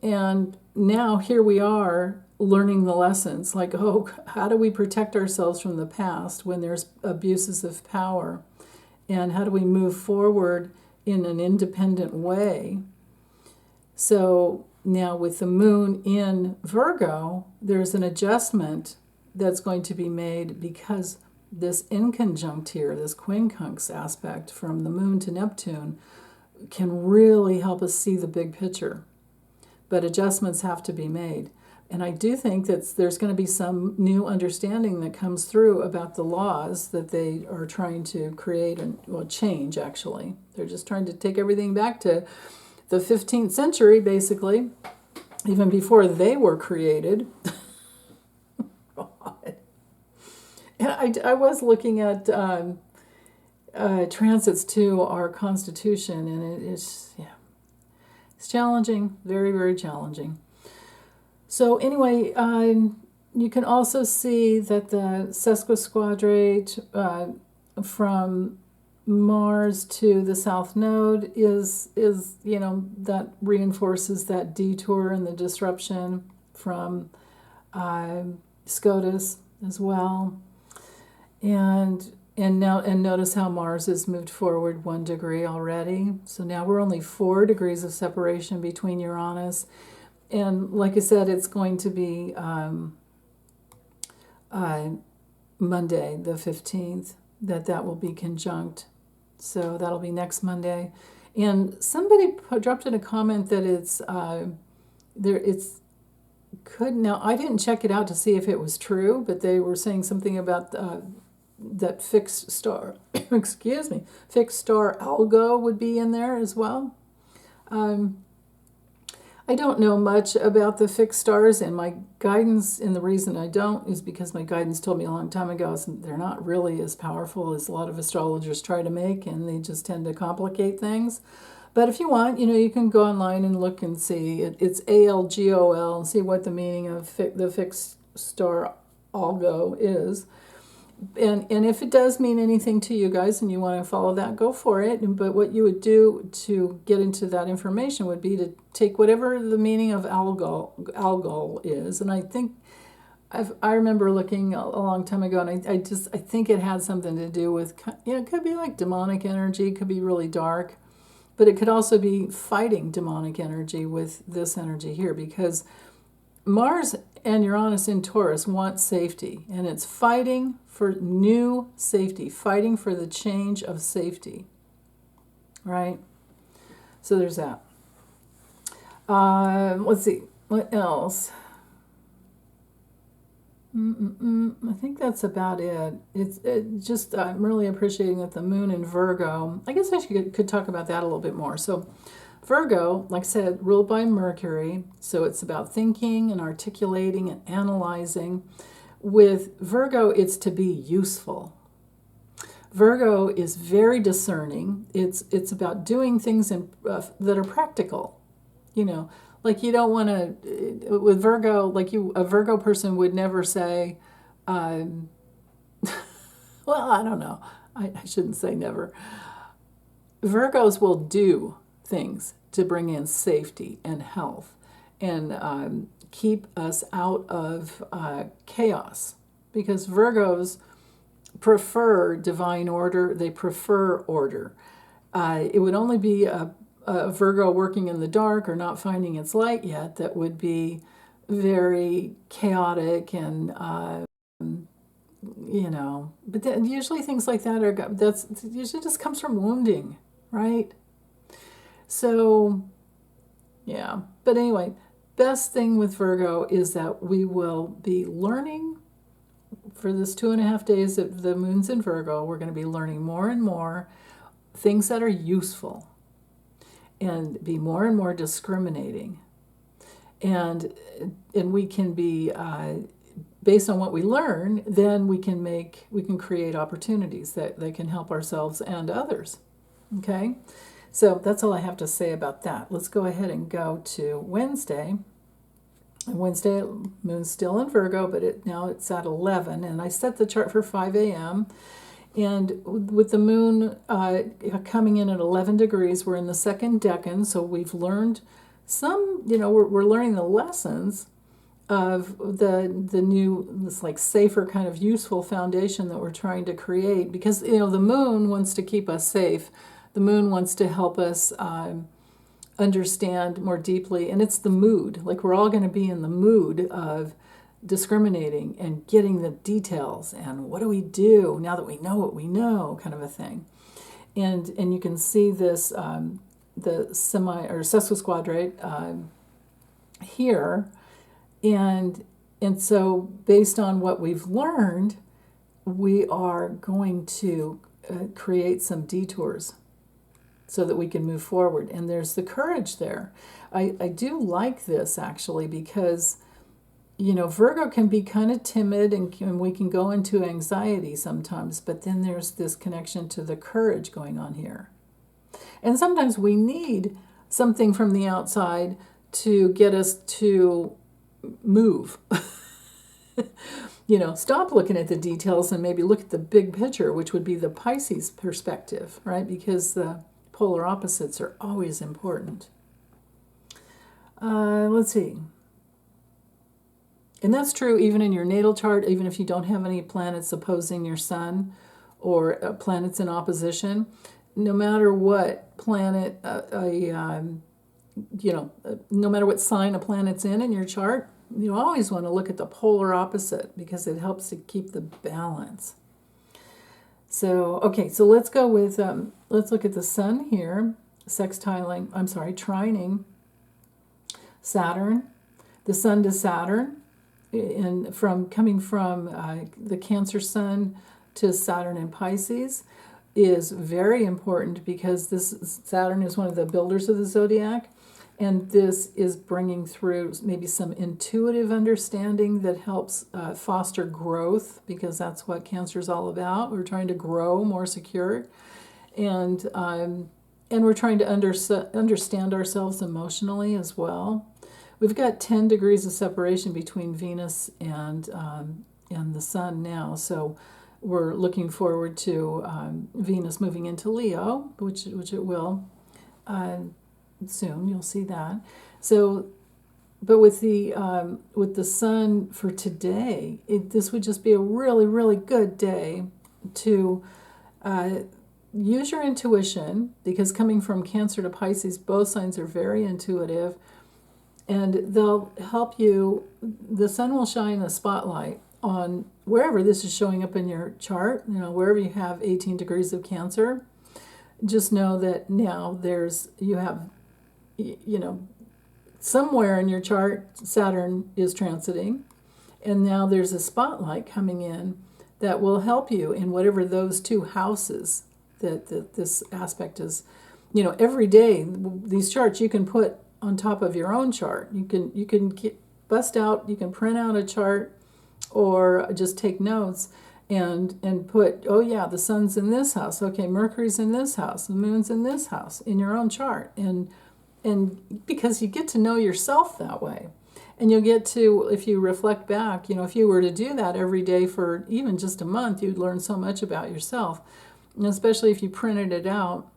And now here we are learning the lessons, like, oh, how do we protect ourselves from the past when there's abuses of power? and how do we move forward in an independent way. So now with the moon in Virgo, there's an adjustment that's going to be made because this inconjunct here, this quincunx aspect from the moon to Neptune, can really help us see the big picture. But adjustments have to be made. And I do think that there's going to be some new understanding that comes through about the laws that they are trying to create and, well, change, actually. They're just trying to take everything back to the 15th century, basically, even before they were created. God. And I was looking at transits to our Constitution, and it's challenging, very, very challenging. So anyway, you can also see that the sesquisquadrate from Mars to the South Node is that reinforces that detour and the disruption from SCOTUS as well. And notice how Mars has moved forward 1 degree already. So now we're only 4 degrees of separation between Uranus. And like I said, it's going to be Monday, the 15th, that will be conjunct. So that'll be next Monday. And somebody dropped in a comment that now I didn't check it out to see if it was true, but they were saying something about that fixed star, fixed star algo would be in there as well. I don't know much about the fixed stars, and my guidance, and the reason I don't is because my guidance told me a long time ago they're not really as powerful as a lot of astrologers try to make, and they just tend to complicate things. But if you want, you can go online and look and see. It's ALGOL, and see what the meaning of the fixed star algo is. And if it does mean anything to you guys and you want to follow that, go for it. But what you would do to get into that information would be to take whatever the meaning of algol is. And I think I remember looking a long time ago, and I think it had something to do with, it could be like demonic energy, it could be really dark, but it could also be fighting demonic energy with this energy here, because Mars and Uranus in Taurus want safety, and it's fighting for new safety, fighting for the change of safety, right? So there's that. Let's see, what else? I think that's about it. It's just, I'm really appreciating that the moon in Virgo, I guess I could talk about that a little bit more. So Virgo, like I said, ruled by Mercury, so it's about thinking and articulating and analyzing. With Virgo, it's to be useful. Virgo is very discerning. It's about doing things that are practical. Like you don't want to, with Virgo, a Virgo person would never say, well, I don't know. I shouldn't say never. Virgos will do things to bring in safety and health and keep us out of chaos, because Virgos prefer divine order. They prefer order. It would only be a Virgo working in the dark or not finding its light yet that would be very chaotic and but then usually things like that usually just comes from wounding, right? So yeah, but anyway, best thing with Virgo is that we will be learning for this 2.5 days that the moon's in Virgo. We're going to be learning more and more things that are useful, and be more and more discriminating, and we can be based on what we learn, then we can create opportunities that can help ourselves and others. Okay, so that's all I have to say about that. Let's go ahead and go to Wednesday. Wednesday, moon's still in Virgo, but now it's at 11, and I set the chart for 5 a.m. And with the moon coming in at 11 degrees, we're in the second decan, so we've learned some, we're learning the lessons of the new, this like safer kind of useful foundation that we're trying to create, because the moon wants to keep us safe. The moon wants to help us understand more deeply, and it's the mood. Like, we're all going to be in the mood of discriminating and getting the details, and what do we do now that we know what we know, kind of a thing. And you can see this the semi or sesquisquadrate here, and so based on what we've learned, we are going to create some detours so that we can move forward. And there's the courage there. I do like this, actually, because Virgo can be kind of timid, and we can go into anxiety sometimes, but then there's this connection to the courage going on here. And sometimes we need something from the outside to get us to move. Stop looking at the details and maybe look at the big picture, which would be the Pisces perspective, right? Because the polar opposites are always important. Let's see. And that's true even in your natal chart, even if you don't have any planets opposing your sun or planets in opposition. No matter what planet, no matter what sign a planet's in your chart, you always want to look at the polar opposite, because it helps to keep the balance. So, okay, so let's go with, let's look at the sun here, trining Saturn, the sun to Saturn, and coming from the Cancer sun to Saturn in Pisces is very important, because this Saturn is one of the builders of the zodiac, and this is bringing through maybe some intuitive understanding that helps foster growth, because that's what Cancer is all about. We're trying to grow more secure, and we're trying to understand ourselves emotionally as well. We've got 10 degrees of separation between Venus and the Sun now, so we're looking forward to Venus moving into Leo, which it will soon. You'll see that. So, but with the Sun for today, this would just be a really, really good day to use your intuition, because coming from Cancer to Pisces, both signs are very intuitive. And they'll help you. The sun will shine a spotlight on wherever this is showing up in your chart, wherever you have 18 degrees of Cancer. Just know that now you have, somewhere in your chart, Saturn is transiting, and now there's a spotlight coming in that will help you in whatever those two houses that this aspect is. Every day, these charts you can put on top of your own chart. You can bust out, you can print out a chart, or just take notes and put, oh yeah, the sun's in this house, okay, Mercury's in this house, the moon's in this house, in your own chart, and because you get to know yourself that way, and you'll get to, if you reflect back, if you were to do that every day for even just a month, you'd learn so much about yourself, and especially if you printed it out,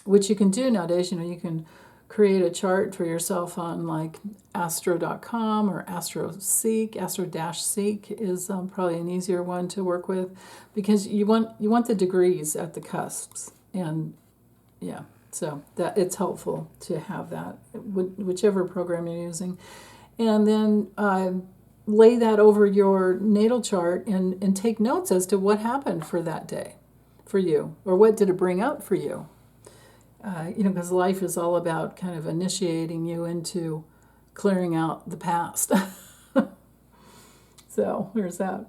which you can do nowadays. You can create a chart for yourself on like astro.com or astro-seek. Astro-seek is probably an easier one to work with, because you want the degrees at the cusps, and yeah, so that it's helpful to have that, whichever program you're using, and then lay that over your natal chart and take notes as to what happened for that day for you, or what did it bring up for you. Because life is all about kind of initiating you into clearing out the past. So there's that.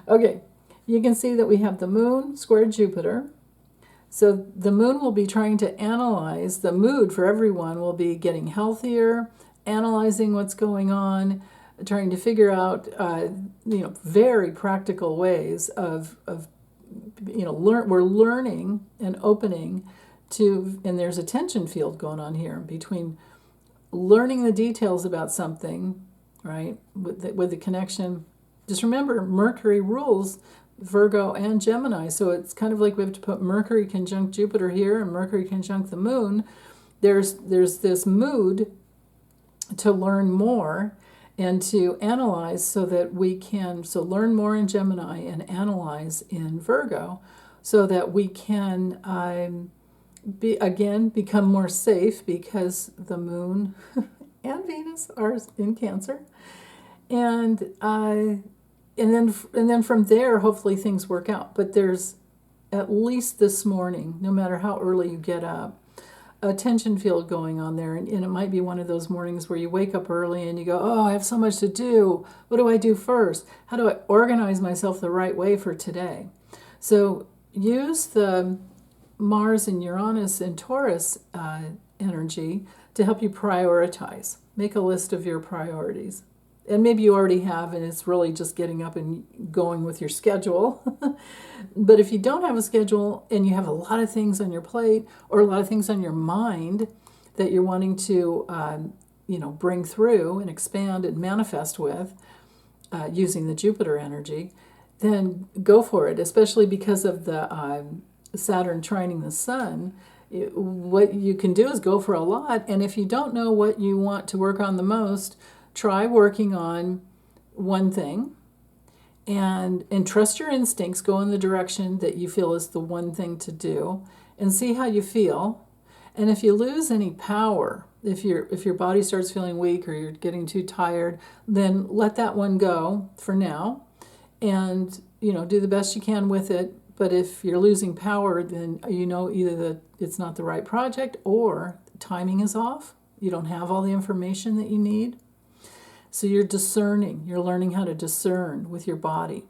Okay, you can see that we have the moon squared Jupiter. So the moon will be trying to analyze, the mood for everyone will be getting healthier, analyzing what's going on, trying to figure out, very practical ways of we're learning and opening to, and there's a tension field going on here between learning the details about something, right, with the connection. Just remember, Mercury rules Virgo and Gemini, so it's kind of like we have to put Mercury conjunct Jupiter here and Mercury conjunct the moon. There's this mood to learn more, and to analyze so that we can learn more in Gemini and analyze in Virgo, so that we can become more safe, because the moon and Venus are in Cancer, and then from there, hopefully things work out. But there's, at least this morning, no matter how early you get up, a tension field going on there, and it might be one of those mornings where you wake up early and you go, oh, I have so much to do. What do I do first? How do I organize myself the right way for today? So use the Mars and Uranus and Taurus energy to help you prioritize. Make a list of your priorities. And maybe you already have, and it's really just getting up and going with your schedule. But if you don't have a schedule and you have a lot of things on your plate, or a lot of things on your mind that you're wanting to bring through and expand and manifest with, using the Jupiter energy, then go for it, especially because of the Saturn trining the Sun. What you can do is go for a lot, and if you don't know what you want to work on the most, try working on one thing, and trust your instincts. Go in the direction that you feel is the one thing to do, and see how you feel. And if you lose any power, if your body starts feeling weak or you're getting too tired, then let that one go for now, and do the best you can with it. But if you're losing power, then either that it's not the right project, or the timing is off. You don't have all the information that you need. So you're discerning. You're learning how to discern with your body.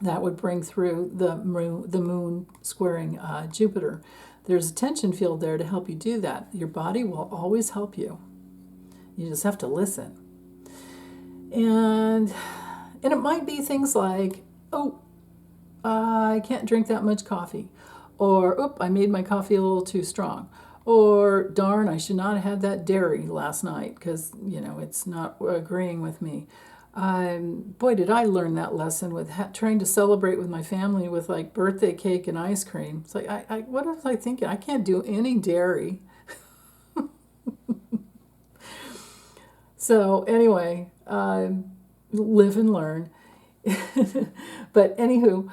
That would bring through the moon squaring Jupiter. There's a tension field there to help you do that. Your body will always help you. You just have to listen. And it might be things like, I can't drink that much coffee. Or, I made my coffee a little too strong. Or, darn, I should not have had that dairy last night because, it's not agreeing with me. Boy, did I learn that lesson with trying to celebrate with my family with like birthday cake and ice cream. It's like, what was I thinking? I can't do any dairy. So anyway, live and learn. But anywho,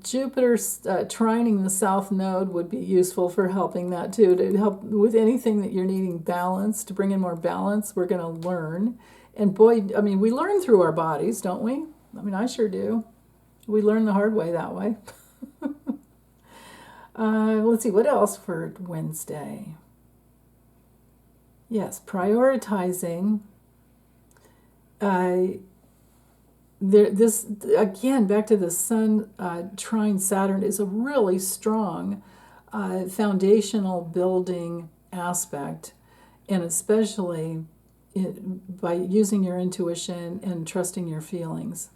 Jupiter's trining the south node would be useful for helping that too, to help with anything that you're needing balance, to bring in more balance. We're going to learn. And boy, we learn through our bodies, don't we? I sure do. We learn the hard way that way. Let's see, what else for Wednesday? Yes, prioritizing. This again, back to the Sun trine Saturn, is a really strong foundational building aspect, and especially by using your intuition and trusting your feelings.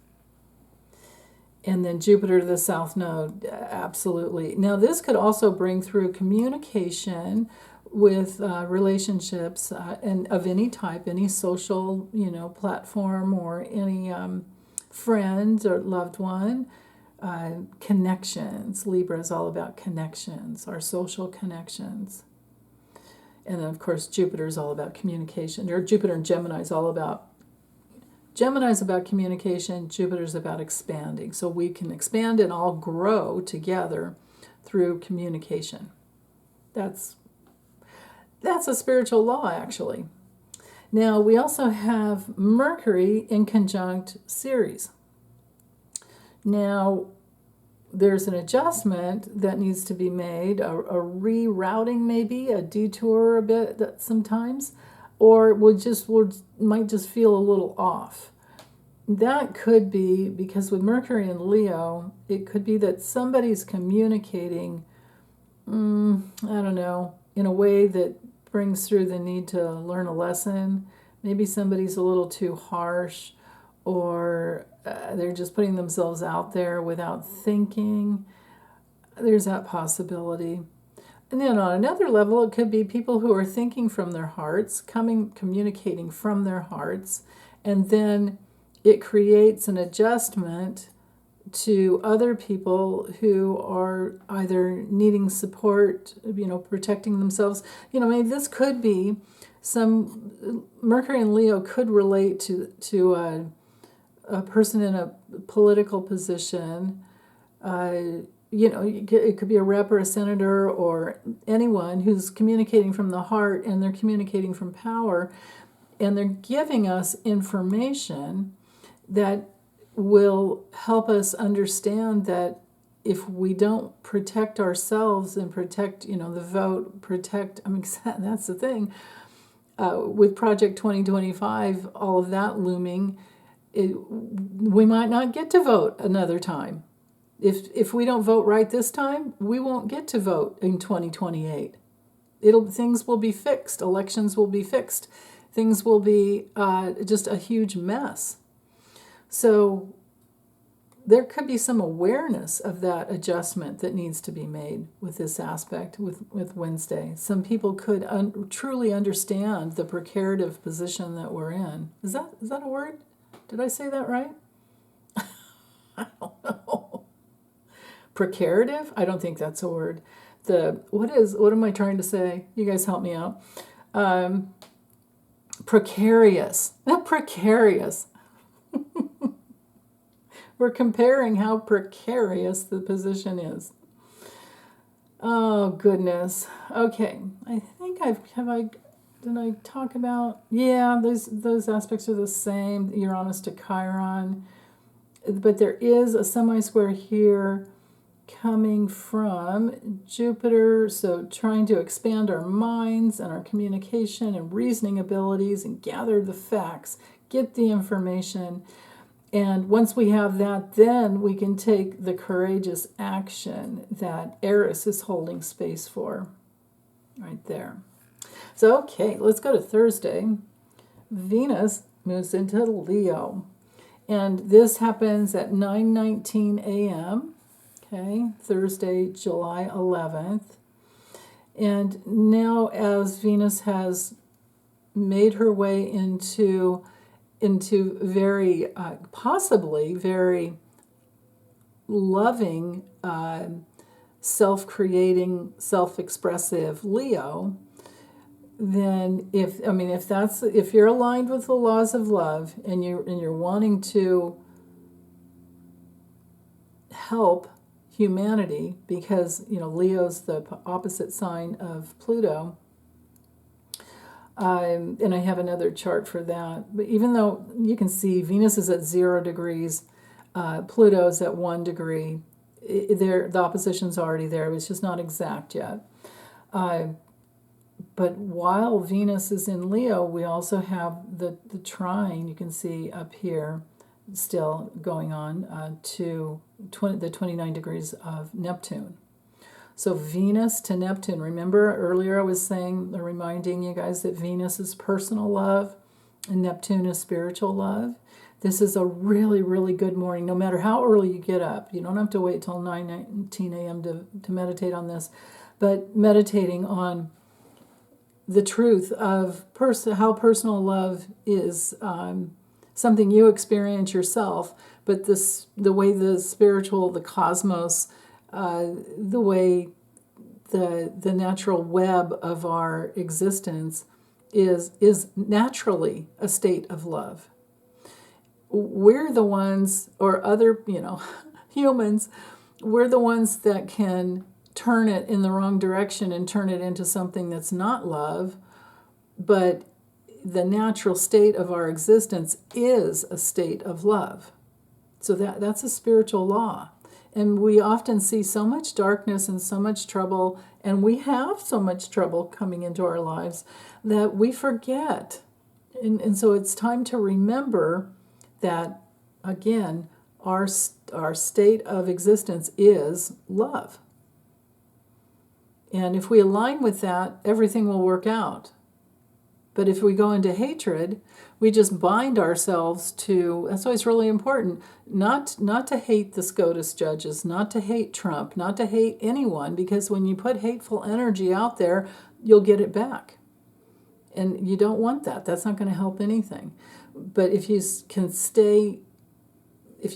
And then Jupiter, the South Node, absolutely. Now, this could also bring through communication with relationships and of any type, any social, platform, or any friend or loved one. Connections. Libra is all about connections, our social connections. And then, of course, Jupiter is all about communication. Or Jupiter and Gemini is all about, Gemini's about communication, Jupiter's about expanding. So we can expand and all grow together through communication. That's a spiritual law, actually. Now, we also have Mercury in conjunct Ceres. Now, there's an adjustment that needs to be made, a rerouting maybe, a detour a bit sometimes, or might just feel a little off. That could be because with Mercury and Leo, it could be that somebody's communicating, I don't know, in a way that brings through the need to learn a lesson. Maybe somebody's a little too harsh, or they're just putting themselves out there without thinking. There's that possibility. And then on another level, it could be people who are thinking from their hearts, communicating from their hearts, and then it creates an adjustment to other people who are either needing support, protecting themselves. Maybe this could be some Mercury in Leo could relate to a person in a political position. It could be a rep or a senator or anyone who's communicating from the heart, and they're communicating from power, and they're giving us information that will help us understand that if we don't protect ourselves and protect, the vote, that's the thing. With Project 2025, all of that looming, we might not get to vote another time. If we don't vote right this time, we won't get to vote in 2028. Things will be fixed. Elections will be fixed. Things will be just a huge mess. So there could be some awareness of that adjustment that needs to be made with this aspect, with Wednesday. Some people could truly understand the precarious position that we're in. Is that a word? Did I say that right? I don't know. Precarious? I don't think that's a word. What am I trying to say? You guys help me out. Precarious. Not precarious. We're comparing how precarious the position is. Oh, goodness. Okay. I think did I talk about? Yeah, those aspects are the same. Uranus to Chiron. But there is a semi-square here coming from Jupiter, so trying to expand our minds and our communication and reasoning abilities and gather the facts, get the information. And once we have that, then we can take the courageous action that Eris is holding space for. Right there. So, okay, let's go to Thursday. Venus moves into Leo. And this happens at 9:19 a.m., okay, Thursday, July 11th. And now as Venus has made her way into very, possibly very loving, self-creating, self-expressive Leo, then if you're aligned with the laws of love and you're wanting to help humanity, because Leo's the opposite sign of Pluto. And I have another chart for that. But even though you can see Venus is at 0 degrees, Pluto's at 1 degree, the opposition's already there. It's just not exact yet. But while Venus is in Leo, we also have the trine, you can see up here, still going on to the 29 degrees of Neptune. So Venus to Neptune. Remember earlier I was reminding you guys that Venus is personal love and Neptune is spiritual love. This is a really, really good morning, no matter how early you get up. You don't have to wait till 9:19 a.m. to meditate on this, but meditating on the truth of how personal love is something you experience yourself, but the way the spiritual, the cosmos, the way the natural web of our existence is naturally a state of love. We're the ones, or other, humans, we're the ones that can turn it in the wrong direction and turn it into something that's not love, but the natural state of our existence is a state of love. So that's a spiritual law. And we often see so much darkness and so much trouble, and we have so much trouble coming into our lives that we forget. And so it's time to remember that, again, our state of existence is love. And if we align with that, everything will work out. But if we go into hatred, we just bind ourselves to, that's why it's really important, not to hate the SCOTUS judges, not to hate Trump, not to hate anyone, because when you put hateful energy out there, you'll get it back. And you don't want that. That's not going to help anything. But if you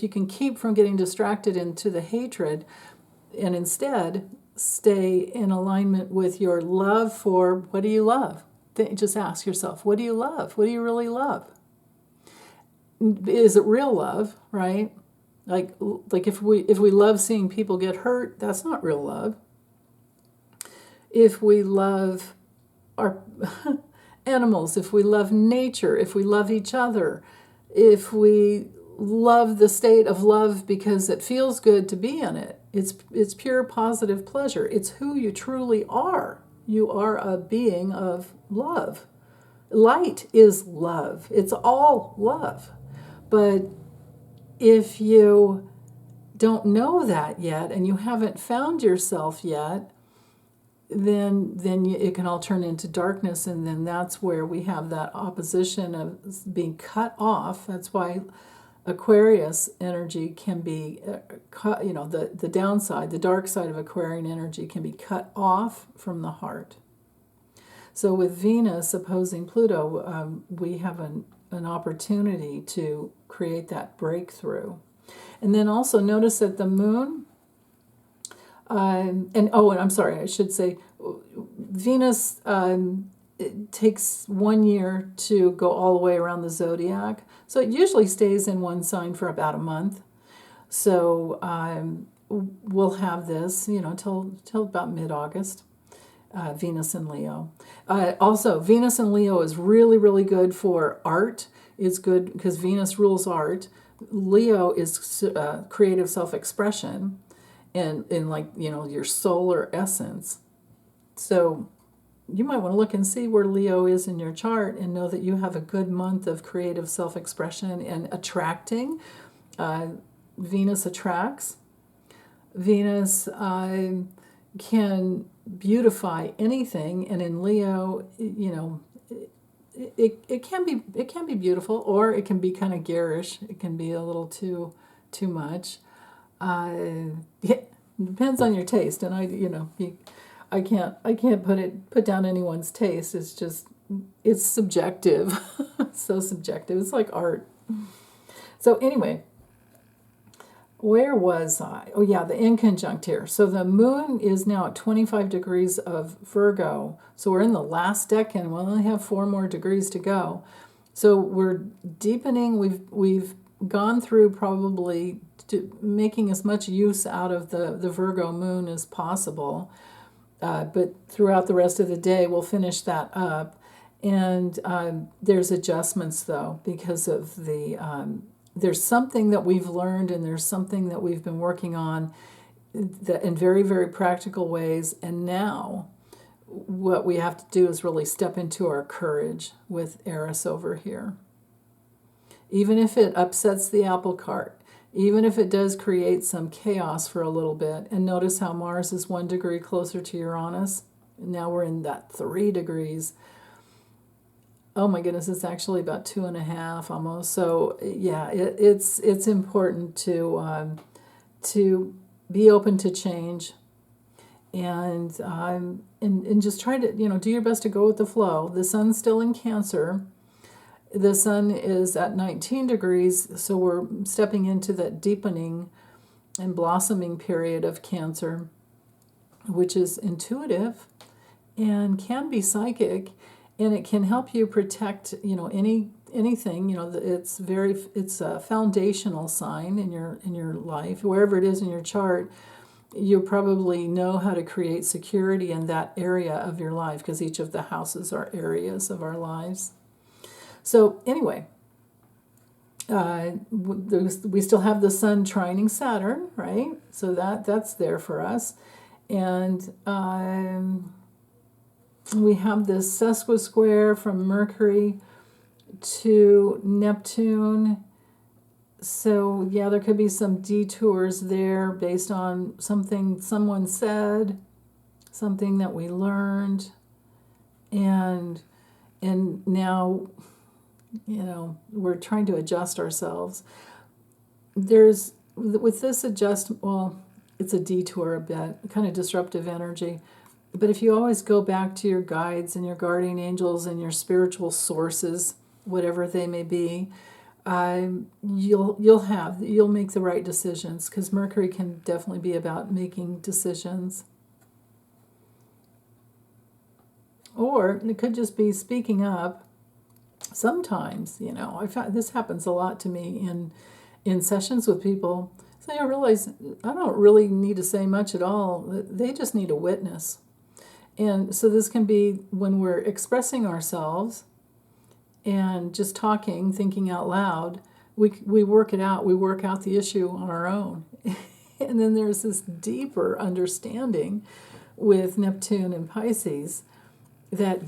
can keep from getting distracted into the hatred, and instead stay in alignment with your love for, what do you love? just ask yourself, what do you love? What do you really love? Is it real love, right? Like if we love seeing people get hurt, that's not real love. If we love our animals, if we love nature, if we love each other, if we love the state of love because it feels good to be in it, it's pure positive pleasure. It's who you truly are. You are a being of love. Light is love. It's all love. But if you don't know that yet and you haven't found yourself yet, then it can all turn into darkness, and then that's where we have that opposition of being cut off. That's why Aquarius energy can be cut, the downside, the dark side of Aquarian energy can be cut off from the heart. So with Venus opposing Pluto, we have an opportunity to create that breakthrough. And then also notice that the moon, and I'm sorry, I should say, Venus it takes 1 year to go all the way around the zodiac. So it usually stays in one sign for about a month. So we'll have this, till about mid-August. Venus and Leo. Also, Venus and Leo is really, really good for art. It's good because Venus rules art. Leo is creative self-expression and in your solar essence. So you might want to look and see where Leo is in your chart and know that you have a good month of creative self-expression and attracting. Venus attracts. Venus can beautify anything, and in Leo, it can be beautiful, or it can be kind of garish. It can be a little too much. It depends on your taste, and I can't put down anyone's taste. It's subjective. So subjective. It's like art. So anyway, where was I? Oh yeah, the inconjunct here. So the moon is now at 25 degrees of Virgo. So we're in the last decan. We'll only have 4 more degrees to go. So we're deepening. We've gone through probably making as much use out of the Virgo moon as possible. But throughout the rest of the day, we'll finish that up. And there's adjustments, though, because of there's something that we've learned, and there's something that we've been working on that in very, very practical ways. And now what we have to do is really step into our courage with Eris over here. Even if it upsets the apple cart, even if it does create some chaos for a little bit. And notice how Mars is 1 degree closer to Uranus. Now we're in that 3 degrees. Oh my goodness, it's actually about 2.5 almost. So yeah, it's important to be open to change, and just try to do your best to go with the flow. The sun's still in Cancer. The sun is at 19 degrees, so we're stepping into that deepening and blossoming period of Cancer, which is intuitive and can be psychic. And it can help you protect, anything. It's a foundational sign in your life, wherever it is in your chart. You probably know how to create security in that area of your life, because each of the houses are areas of our lives. So anyway, we still have the sun trining Saturn, right? So that's there for us, and we have this sesquisquare from Mercury to Neptune. So yeah, there could be some detours there based on something someone said, something that we learned, and now we're trying to adjust ourselves. With this it's a detour a bit, kind of disruptive energy. But if you always go back to your guides and your guardian angels and your spiritual sources, whatever they may be, you'll make the right decisions, because Mercury can definitely be about making decisions. Or it could just be speaking up. Sometimes, I found this happens a lot to me in sessions with people. So I realize I don't really need to say much at all. They just need a witness. And so this can be when we're expressing ourselves and just talking, thinking out loud. We work it out. We work out the issue on our own. And then there's this deeper understanding with Neptune and Pisces that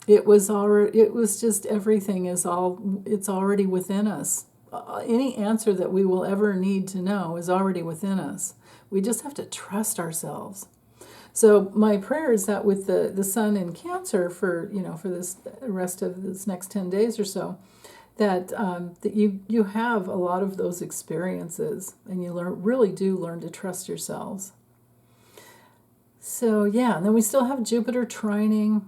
it was just everything it's already within us. Any answer that we will ever need to know is already within us. We just have to trust ourselves. So my prayer is that with the sun in Cancer for this rest of this next 10 days or so, that you have a lot of those experiences and you really do learn to trust yourselves. So and then we still have Jupiter trining.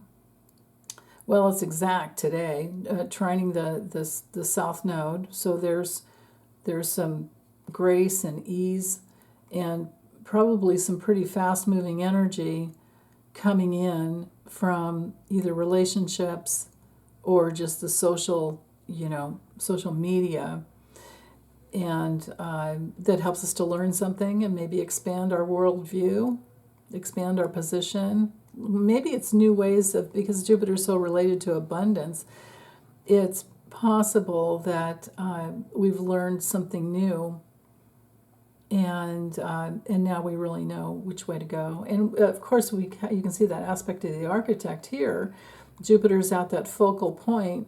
Well, it's exact today, trining the South Node. So there's some grace and ease and probably some pretty fast-moving energy coming in from either relationships or just the social media, and that helps us to learn something and maybe expand our worldview, expand our position. Maybe it's new ways of, because Jupiter is so related to abundance, it's possible that we've learned something new, and now we really know which way to go. And of course, you can see that aspect of the architect here. Jupiter's at that focal point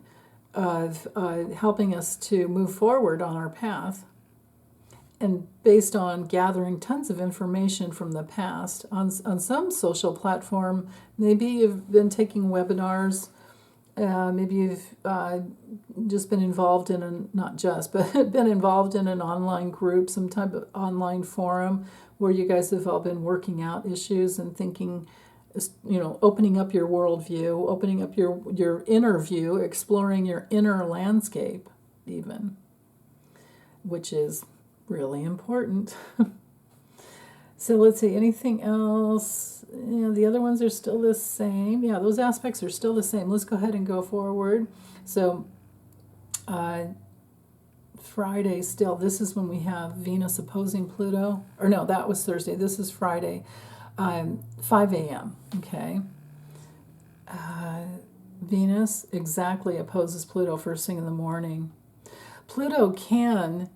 of helping us to move forward on our path, and based on gathering tons of information from the past on some social platform. Maybe you've been taking webinars, maybe you've just been involved in but been involved in an online group, some type of online forum where you guys have all been working out issues and thinking, opening up your worldview, opening up your inner view, exploring your inner landscape even, which is really important. So let's see, anything else? The other ones are still the same. Those aspects are still the same. Let's go ahead and go forward. So Friday still, this is when we have Venus opposing Pluto. Or no, that was Thursday. This is Friday, 5 a.m., okay? Venus exactly opposes Pluto first thing in the morning. Pluto can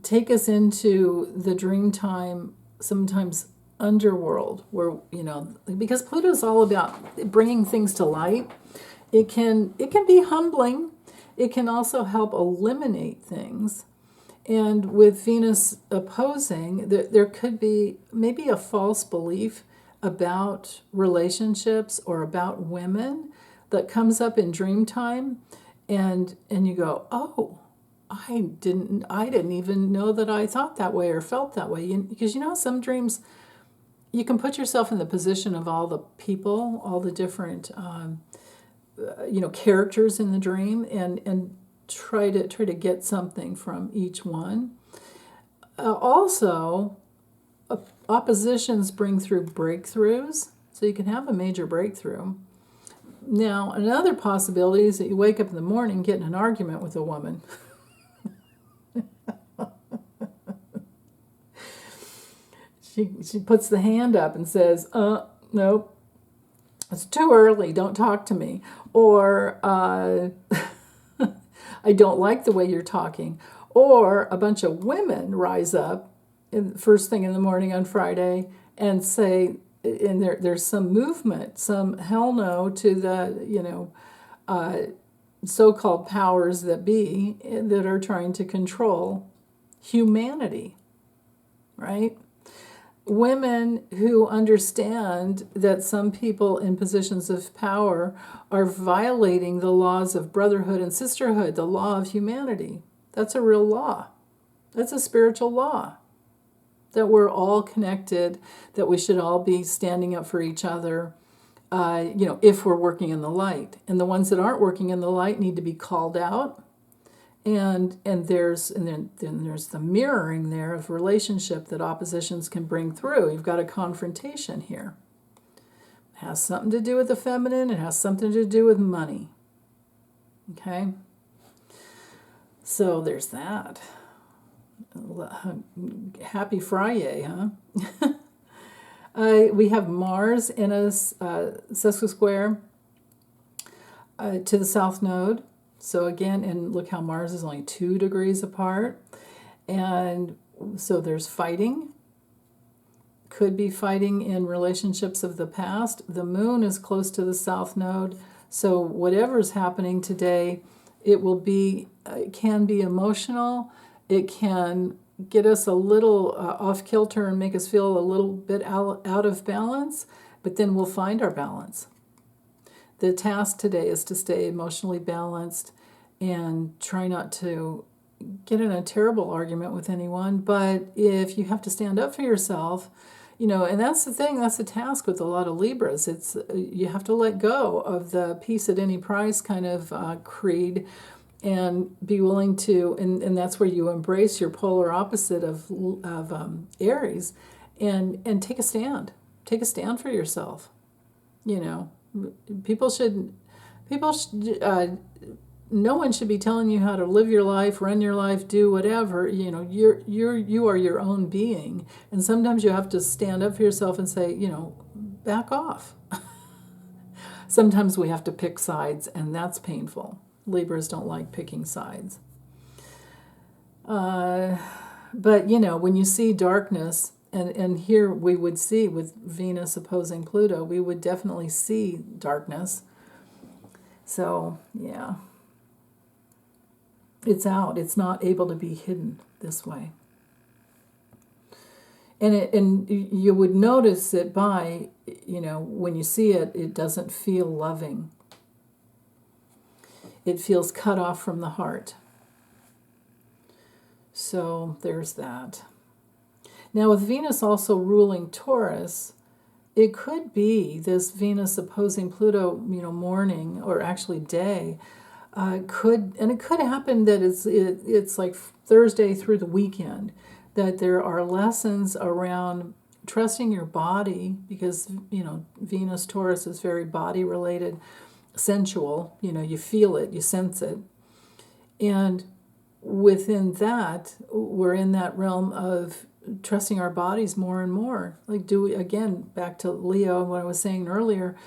take us into the dream time, sometimes underworld, where because Pluto's all about bringing things to light. It can be humbling. It can also help eliminate things. And with Venus opposing, there could be maybe a false belief about relationships or about women that comes up in dream time, and you go, oh, I didn't even know that I thought that way or felt that way. Because some dreams, you can put yourself in the position of all the people, all the different characters in the dream, and try to get something from each one. Also, oppositions bring through breakthroughs, so you can have a major breakthrough. Now, another possibility is that you wake up in the morning, get in an argument with a woman. She puts the hand up and says, nope, it's too early, don't talk to me. Or, I don't like the way you're talking. Or a bunch of women rise up first thing in the morning on Friday and say, and there's some movement, some hell no to the, so-called powers that be that are trying to control humanity, right? Women who understand that some people in positions of power are violating the laws of brotherhood and sisterhood, the law of humanity. That's a real law. That's a spiritual law. That we're all connected, that we should all be standing up for each other, if we're working in the light. And the ones that aren't working in the light need to be called out. And then there's the mirroring there of relationship that oppositions can bring through. You've got a confrontation here. has something to do with the feminine. It has something to do with money. Okay? So there's that. Happy Friday, huh? We have Mars in a sesquisquare to the south node. So again, and look how Mars is only 2 degrees apart. And so there's fighting. Could be fighting in relationships of the past. The moon is close to the south node. So whatever's happening today, it can be emotional. It can get us a little off kilter and make us feel a little bit out of balance, but then we'll find our balance. The task today is to stay emotionally balanced and try not to get in a terrible argument with anyone. But if you have to stand up for yourself, and that's the thing, that's the task with a lot of Libras. It's you have to let go of the peace at any price kind of creed and be willing to, and that's where you embrace your polar opposite of Aries and take a stand. Take a stand for yourself. People should no one should be telling you how to live your life, run your life, do whatever. You are your own being, and sometimes you have to stand up for yourself and say, back off. Sometimes we have to pick sides, and that's painful. Libras don't like picking sides. But when you see darkness, and here we would see with Venus opposing Pluto, we would definitely see darkness. So yeah. It's out. It's not able to be hidden this way. And you would notice it by, when you see it, it doesn't feel loving. It feels cut off from the heart. So there's that. Now with Venus also ruling Taurus, it could be this Venus opposing Pluto, morning or actually day. It could happen that it's like Thursday through the weekend, that there are lessons around trusting your body, because Venus Taurus is very body related, sensual. You feel it, you sense it, and within that, we're in that realm of trusting our bodies more and more. Like, back to Leo and what I was saying earlier,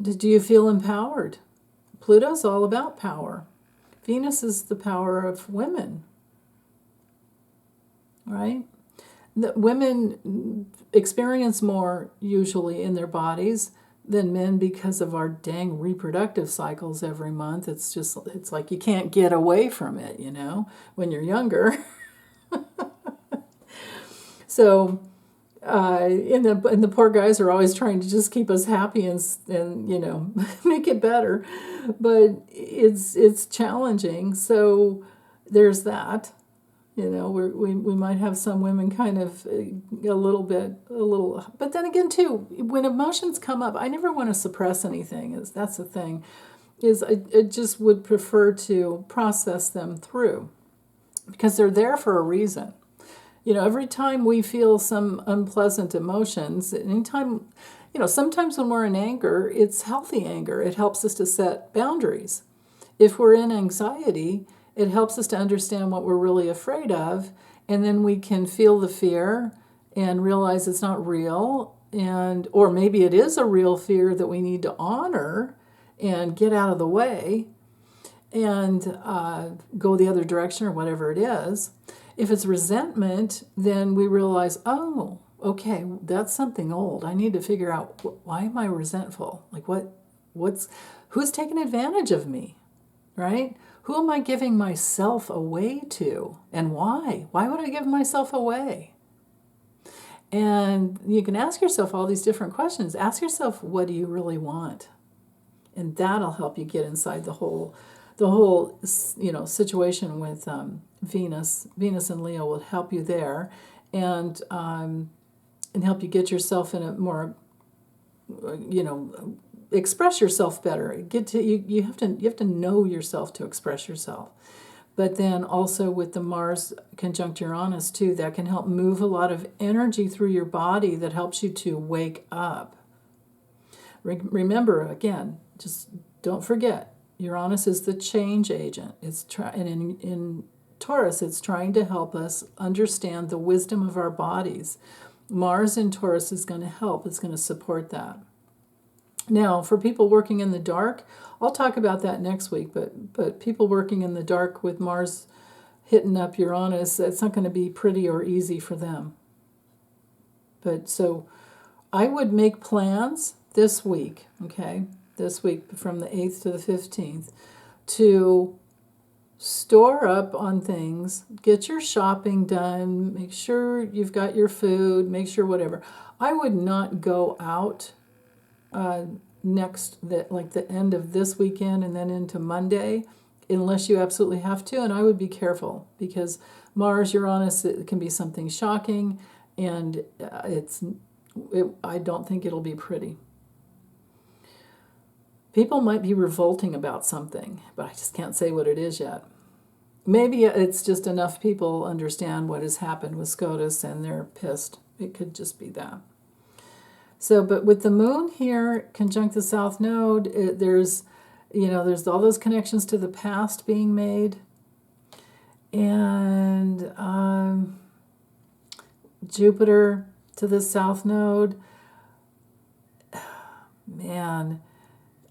do you feel empowered? Pluto's all about power. Venus is the power of women, right? The women experience more usually in their bodies than men because of our dang reproductive cycles every month. It's like you can't get away from it, when you're younger. So, and the poor guys are always trying to just keep us happy and make it better, but it's challenging. So there's that. We might have some women kind of a little, but then again too, when emotions come up, I never want to suppress anything. That's the thing, I just would prefer to process them through, because they're there for a reason. Every time we feel some unpleasant emotions, anytime, sometimes when we're in anger, it's healthy anger. It helps us to set boundaries. If we're in anxiety, it helps us to understand what we're really afraid of, and then we can feel the fear and realize it's not real, or maybe it is a real fear that we need to honor and get out of the way and go the other direction or whatever it is. If it's resentment, then we realize, oh, okay, that's something old. I need to figure out, why am I resentful? Like who's taking advantage of me, right? Who am I giving myself away to, and why? Why would I give myself away? And you can ask yourself all these different questions. Ask yourself, what do you really want? And that'll help you get inside the whole situation with Venus and Leo will help you there, and help you get yourself in a more, express yourself better. You have to know yourself to express yourself. But then also with the Mars conjunct Uranus too, that can help move a lot of energy through your body that helps you to wake up. Remember, again, just don't forget, Uranus is the change agent. And in Taurus, it's trying to help us understand the wisdom of our bodies. Mars in Taurus is going to help. It's going to support that. Now, for people working in the dark, I'll talk about that next week, but people working in the dark with Mars hitting up Uranus, it's not going to be pretty or easy for them. But so I would make plans this week, okay, this week from the 8th to the 15th, to store up on things, get your shopping done, make sure you've got your food, make sure whatever. I would not go out like the end of this weekend and then into Monday, unless you absolutely have to, and I would be careful because Mars, Uranus, it can be something shocking, and I don't think it'll be pretty. People might be revolting about something, but I just can't say what it is yet. Maybe it's just enough people understand what has happened with SCOTUS and they're pissed. It could just be that. So, but with the moon here conjunct the south node, there's all those connections to the past being made. And Jupiter to the south node. Man,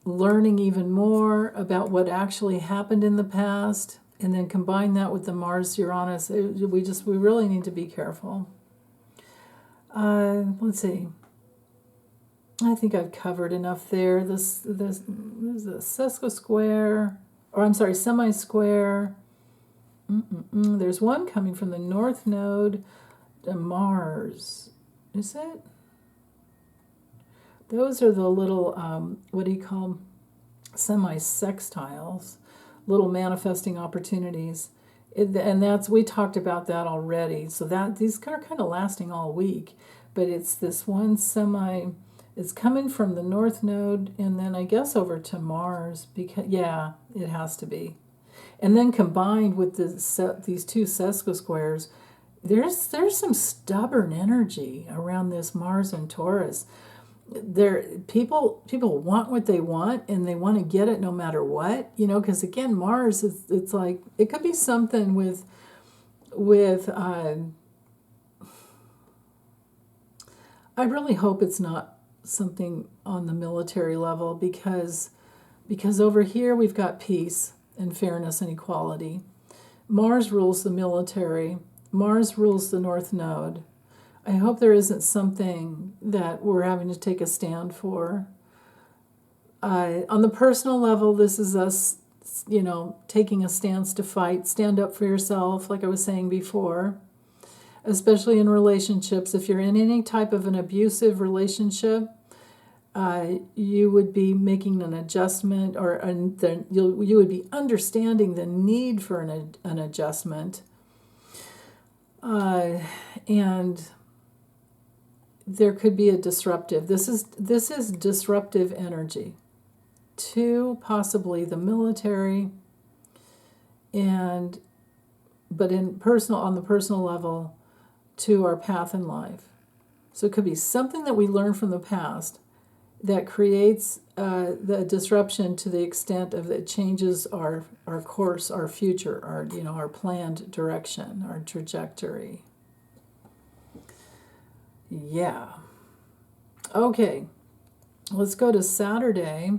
learning even more about what actually happened in the past, and then combine that with the Mars Uranus. We really need to be careful. Let's see. I think I've covered enough there. This is a sesquisquare, or I'm sorry, semi-square. There's one coming from the north node to Mars. Is it? Those are the little, what do you call them? Semi-sextiles, little manifesting opportunities. We talked about that already. So these are kind of lasting all week. But it's this one it's coming from the north node and then I guess over to Mars, because yeah, it has to be. And then combined with these two sesquisquares, there's some stubborn energy around this Mars and Taurus. People want what they want and they want to get it no matter what, because again, Mars it's like it could be something with I really hope it's not something on the military level, because over here we've got peace and fairness and equality. Mars rules the military. Mars rules the north node. I hope there isn't something that we're having to take a stand for. On the personal level, this is us, taking a stance to fight, stand up for yourself, like I was saying before, especially in relationships. If you're in any type of an abusive relationship, you would be making an adjustment, or you would be understanding the need for an adjustment. And there could be a disruptive. This is disruptive energy to possibly the military, but on the personal level, to our path in life. So it could be something that we learn from the past that creates the disruption to the extent of it changes our course, our future, our planned direction, our trajectory. Yeah. Okay. Let's go to Saturday.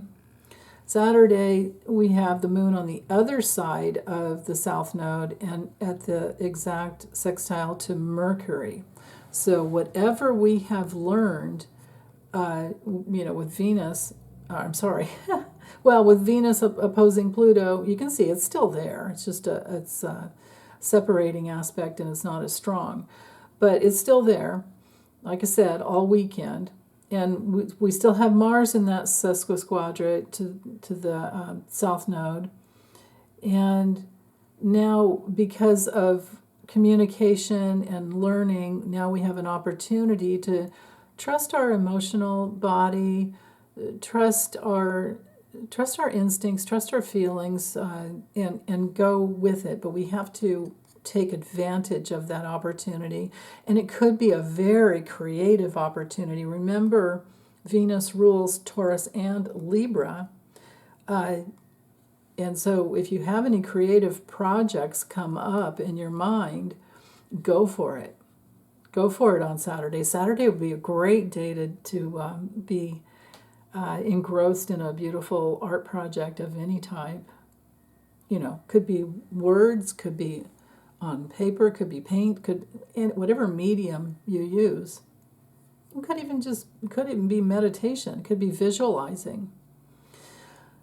Saturday, we have the moon on the other side of the south node and at the exact sextile to Mercury. So whatever we have learned, with Venus, with Venus opposing Pluto, you can see it's still there. It's just it's a separating aspect and it's not as strong. But it's still there, like I said, all weekend. And we still have Mars in that sesquisquadrate to the south node. And now, because of communication and learning, now we have an opportunity to trust our emotional body, trust our instincts, trust our feelings, and go with it. But we have to take advantage of that opportunity. And it could be a very creative opportunity. Remember, Venus rules Taurus and Libra. And so if you have any creative projects come up in your mind, go for it. Go for it on Saturday. Saturday would be a great day to be engrossed in a beautiful art project of any type. Could be words, could be on paper, could be paint, could in whatever medium you use. It could even be meditation. It could be visualizing.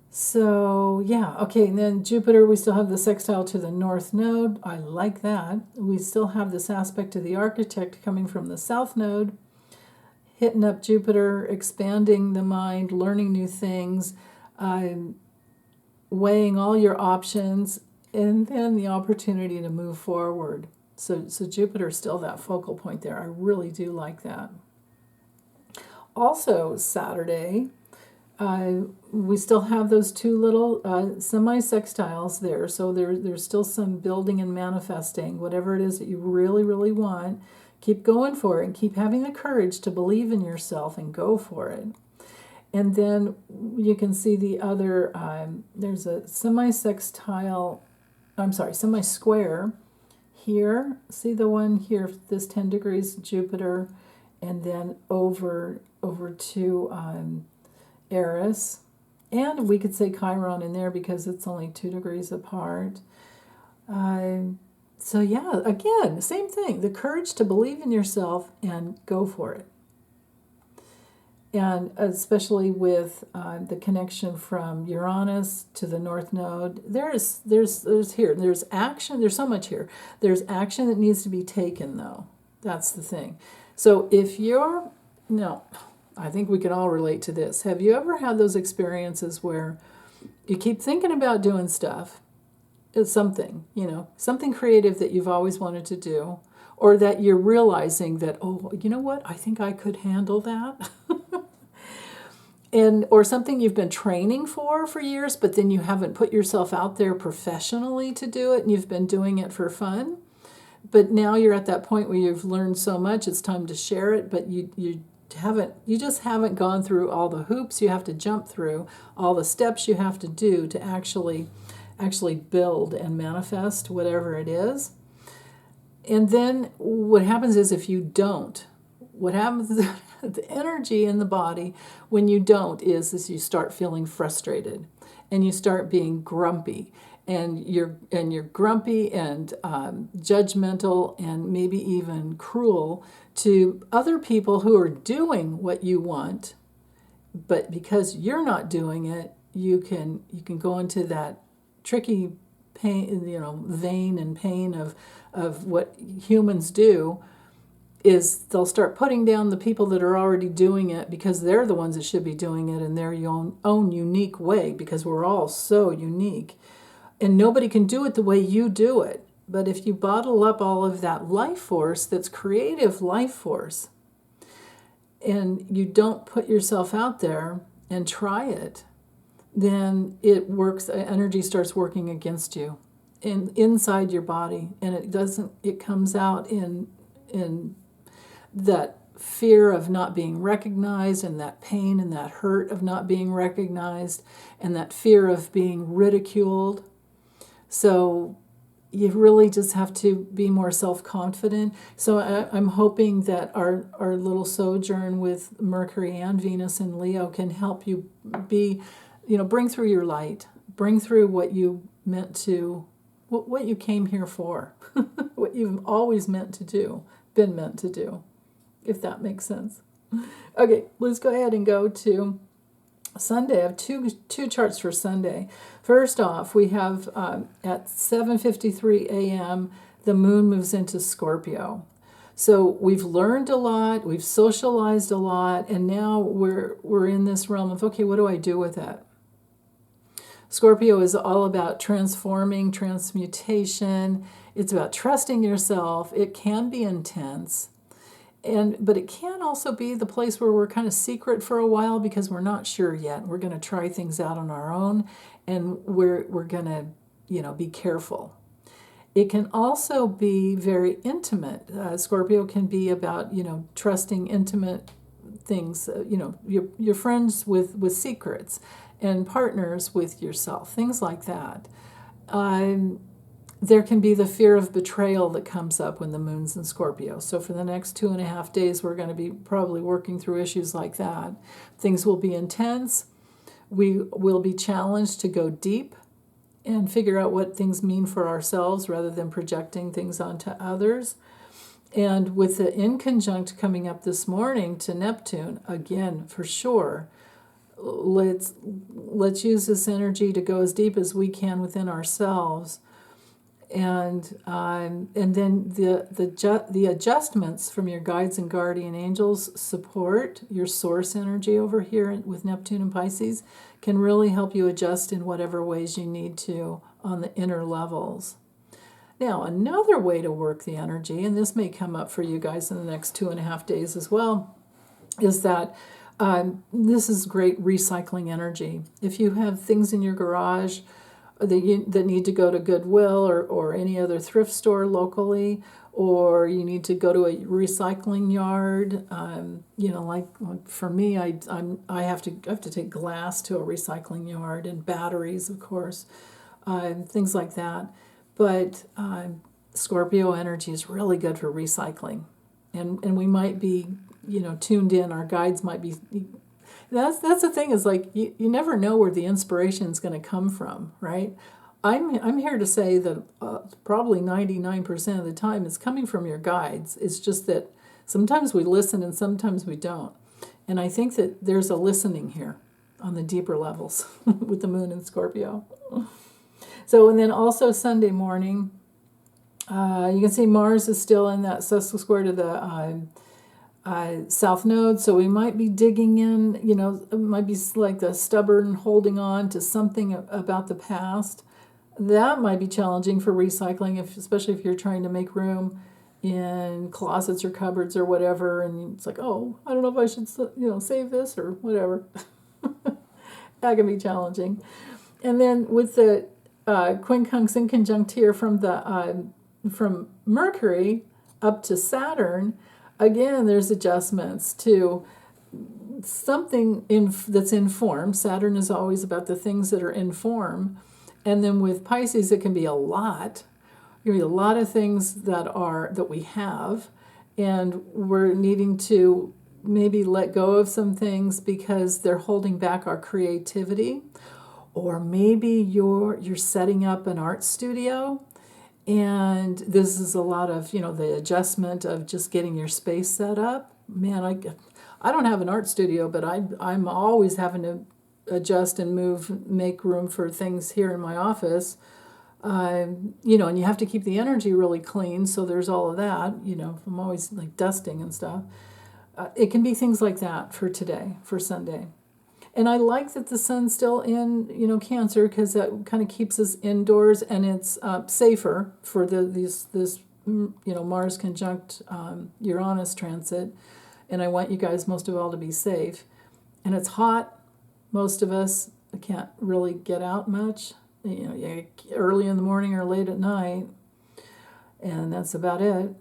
So, yeah, okay, and then Jupiter, we still have the sextile to the North Node. I like that. We still have this aspect to the architect coming from the South Node, hitting up Jupiter, expanding the mind, learning new things, weighing all your options, and then the opportunity to move forward. So Jupiter's still that focal point there. I really do like that. Also, Saturday, we still have those two little semi-sextiles there, so there's still some building and manifesting. Whatever it is that you really, really want, keep going for it and keep having the courage to believe in yourself and go for it. And then you can see the other, there's a semi-sextile, semi-square here. See the one here, this 10 degrees Jupiter, and then over to Eris, and we could say Chiron in there because it's only 2 degrees apart. So yeah, again, same thing, the courage to believe in yourself and go for it. And especially with the connection from Uranus to the North Node, there's action. There's so much here. There's action that needs to be taken, though. That's the thing. So I think we can all relate to this. Have you ever had those experiences where you keep thinking about doing stuff? It's something creative that you've always wanted to do, or that you're realizing that, oh, you know what, I think I could handle that. Or something you've been training for years, but then you haven't put yourself out there professionally to do it, and you've been doing it for fun. But now you're at that point where you've learned so much, it's time to share it, but you just haven't gone through all the hoops you have to jump through, all the steps you have to do to actually build and manifest whatever it is. And then what happens is, if you don't, what happens is the energy in the body when you don't is you start feeling frustrated, and you start being grumpy, and you're grumpy and judgmental and maybe even cruel to other people who are doing what you want. But because you're not doing it, you can go into that tricky pain, vein and pain of what humans do, is they'll start putting down the people that are already doing it because they're the ones that should be doing it in their own unique way, because we're all so unique. And nobody can do it the way you do it. But if you bottle up all of that life force, that's creative life force, and you don't put yourself out there and try it, then it works. Energy starts working against you inside your body, and it comes out in that fear of not being recognized, and that pain and that hurt of not being recognized, and that fear of being ridiculed. So you really just have to be more self-confident. So I'm hoping that our little sojourn with Mercury and Venus and Leo can help you bring through your light, bring through what you meant to, what you came here for, what you've always been meant to do, if that makes sense. Okay, let's go ahead and go to Sunday. I have two charts for Sunday. First off, we have at 7:53 a.m. the moon moves into Scorpio. So we've learned a lot, we've socialized a lot, and now we're in this realm of, okay, what do I do with that? Scorpio is all about transforming, transmutation. It's about trusting yourself. It can be intense. But it can also be the place where we're kind of secret for a while because we're not sure yet. We're going to try things out on our own, and we're going to, be careful. It can also be very intimate. Scorpio can be about, trusting intimate things, you're friends with secrets, and partners with yourself, things like that. There can be the fear of betrayal that comes up when the moon's in Scorpio. So for the next 2.5 days, we're going to be probably working through issues like that. Things will be intense. We will be challenged to go deep and figure out what things mean for ourselves rather than projecting things onto others. And with the inconjunct coming up this morning to Neptune, again, for sure, let's use this energy to go as deep as we can within ourselves. And then the adjustments from your guides and guardian angels support your source energy over here with Neptune and Pisces can really help you adjust in whatever ways you need to on the inner levels. Now, another way to work the energy, and this may come up for you guys in the next 2.5 days as well, is that this is great recycling energy. If you have things in your garage that need to go to Goodwill or any other thrift store locally, or you need to go to a recycling yard, like for me, I have to take glass to a recycling yard, and batteries, of course, things like that. But Scorpio energy is really good for recycling, and we might be tuned in. Our guides might be. That's the thing, is like you never know where the inspiration is going to come from, right? I'm here to say that probably 99% of the time it's coming from your guides. It's just that sometimes we listen and sometimes we don't. And I think that there's a listening here on the deeper levels with the moon in Scorpio. So, and then also Sunday morning, you can see Mars is still in that sesqui-square to the South Node, so we might be digging in, it might be like the stubborn holding on to something about the past. That might be challenging for recycling, especially if you're trying to make room in closets or cupboards or whatever, and it's like, oh, I don't know if I should, save this or whatever. That can be challenging. And then with the quincunx inconjunct here from Mercury up to Saturn, again, there's adjustments to something that's in form. Saturn is always about the things that are in form. And then with Pisces, it can be a lot. There can be a lot of things that we have, and we're needing to maybe let go of some things because they're holding back our creativity. Or maybe you're setting up an art studio, and this is a lot of, the adjustment of just getting your space set up. Man, I don't have an art studio, but I'm always having to adjust and make room for things here in my office. And you have to keep the energy really clean, so there's all of that. I'm always like dusting and stuff. It can be things like that for today, for Sunday. And I like that the sun's still in, Cancer, because that kind of keeps us indoors, and it's safer for this Mars conjunct Uranus transit. And I want you guys most of all to be safe. And it's hot. Most of us can't really get out much, early in the morning or late at night, and that's about it.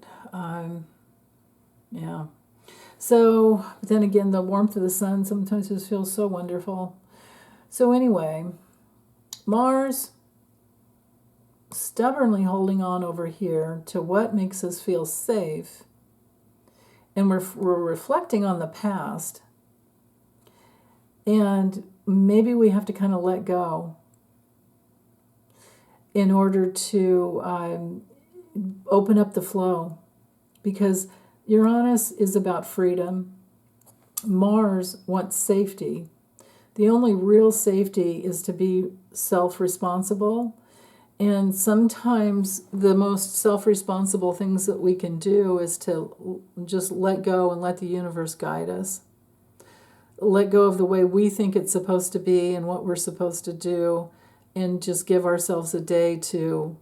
Yeah. So then again, the warmth of the sun sometimes just feels so wonderful. So anyway, Mars stubbornly holding on over here to what makes us feel safe, and we're reflecting on the past, and maybe we have to kind of let go in order to open up the flow, because Uranus is about freedom. Mars wants safety. The only real safety is to be self-responsible. And sometimes the most self-responsible things that we can do is to just let go and let the universe guide us. Let go of the way we think it's supposed to be and what we're supposed to do, and just give ourselves a day to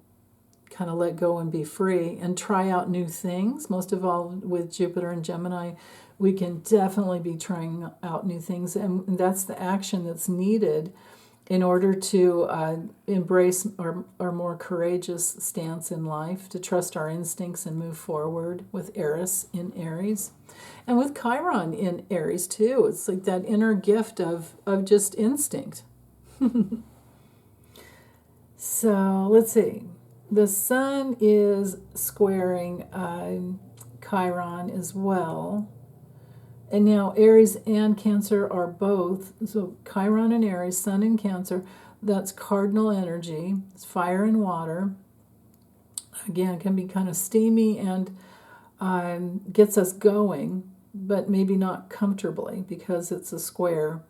kind of let go and be free and try out new things. Most of all, with Jupiter and Gemini, we can definitely be trying out new things, and that's the action that's needed in order to embrace our more courageous stance in life, to trust our instincts and move forward with Eris in Aries. And with Chiron in Aries too. It's like that inner gift of just instinct. So let's see. The sun is squaring Chiron as well. And now Aries and Cancer are both. So Chiron and Aries, Sun and Cancer, that's cardinal energy. It's fire and water. Again, it can be kind of steamy and gets us going, but maybe not comfortably because it's a square.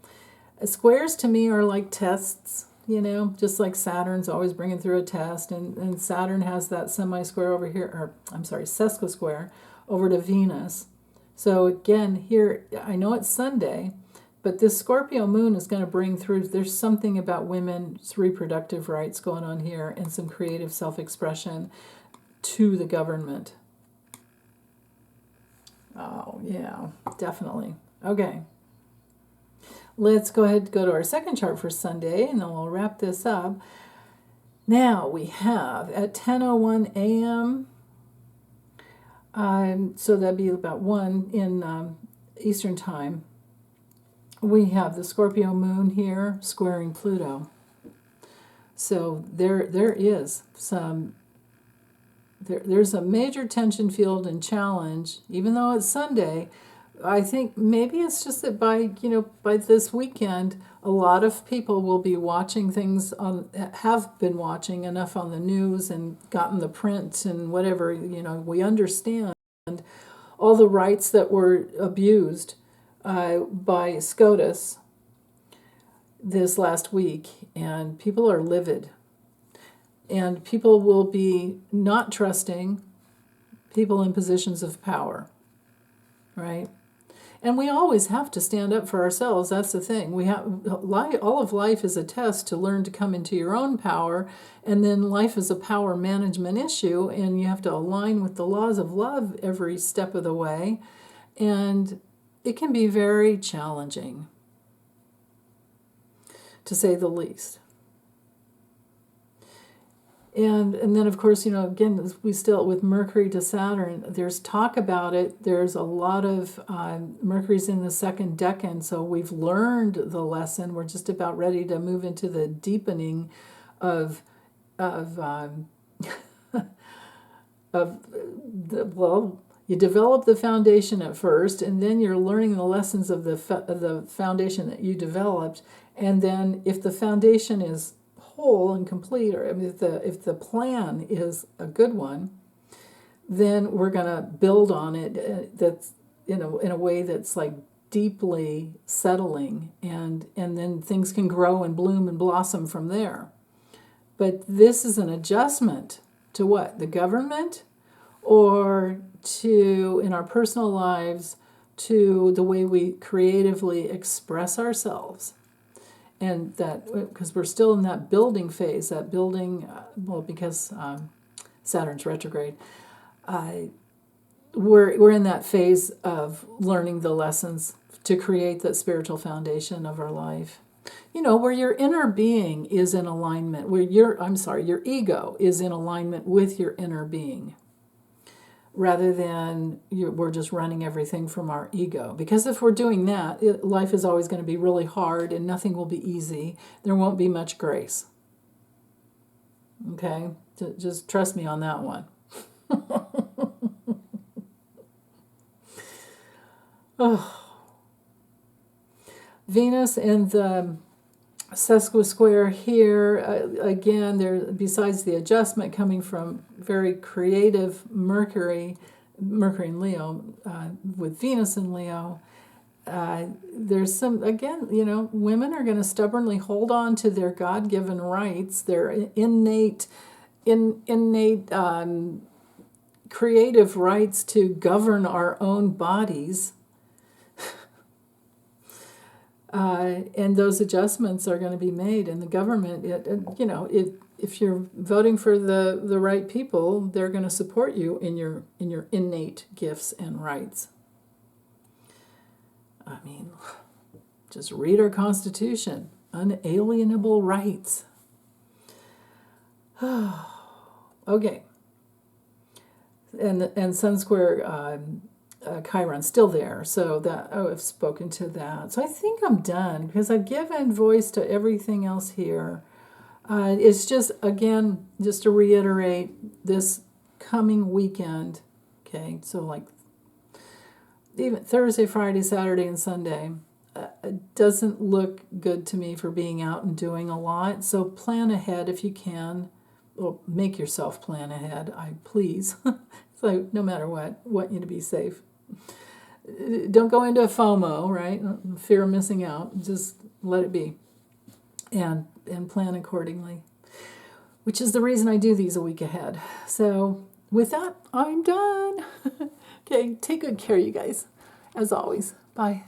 Squares to me are like tests, just like Saturn's always bringing through a test, and Saturn has that semi-square over here, or I'm sorry, sesquisquare over to Venus. So again, here, I know it's Sunday, but this Scorpio moon is going to bring through, there's something about women's reproductive rights going on here and some creative self-expression to the government. Oh, yeah, definitely. Okay. Let's go ahead and go to our second chart for Sunday, and then we'll wrap this up. Now we have at 10:01 a.m., so that'd be about 1 in Eastern Time, we have the Scorpio moon here squaring Pluto. So there is some... There's a major tension field and challenge, even though it's Sunday. I think maybe it's just that by this weekend, a lot of people will be watching things have been watching enough on the news and gotten the print and whatever, we understand all the rights that were abused by SCOTUS this last week, and people are livid. And people will be not trusting people in positions of power, right? And we always have to stand up for ourselves. That's the thing. All of life is a test to learn to come into your own power, and then life is a power management issue, and you have to align with the laws of love every step of the way, and it can be very challenging, to say the least. And then, of course, again, we still, with Mercury to Saturn, there's talk about it. There's a lot of Mercury's in the second decan, so we've learned the lesson. We're just about ready to move into the deepening of you develop the foundation at first, and then you're learning the lessons of the foundation that you developed. And then, if the foundation is whole and complete, or if the plan is a good one, then we're going to build on it. That's in a way that's like deeply settling, and then things can grow and bloom and blossom from there. But this is an adjustment to what? The government, or to, in our personal lives, to the way we creatively express ourselves. And that, because we're still in that building phase, because Saturn's retrograde, we're in that phase of learning the lessons to create that spiritual foundation of our life. Where your inner being is in alignment, where your ego is in alignment with your inner being, rather than we're just running everything from our ego. Because if we're doing that, life is always going to be really hard and nothing will be easy. There won't be much grace. Okay? Just trust me on that one. Venus and the sesquisquare here, again, there, besides the adjustment coming from very creative Mercury in Leo, with Venus in Leo, there's some, again, women are going to stubbornly hold on to their God-given rights, their innate creative rights to govern our own bodies. And those adjustments are going to be made, and the government, if you're voting for the right people, they're going to support you in your innate gifts and rights. I mean, just read our Constitution. unalienable rights. Okay. And Sun Square Chiron's still there, so that I've spoken to that. So I think I'm done because I've given voice to everything else here. It's just, again, just to reiterate, this coming weekend, okay, so like even Thursday, Friday, Saturday, and Sunday, it doesn't look good to me for being out and doing a lot. So plan ahead if you can. Well, make yourself plan ahead, please. So no matter what, I want you to be safe. Don't go into FOMO, right? Fear of missing out. Just let it be, and plan accordingly. Which is the reason I do these a week ahead. So with that, I'm done. Okay, take good care, you guys. As always, bye.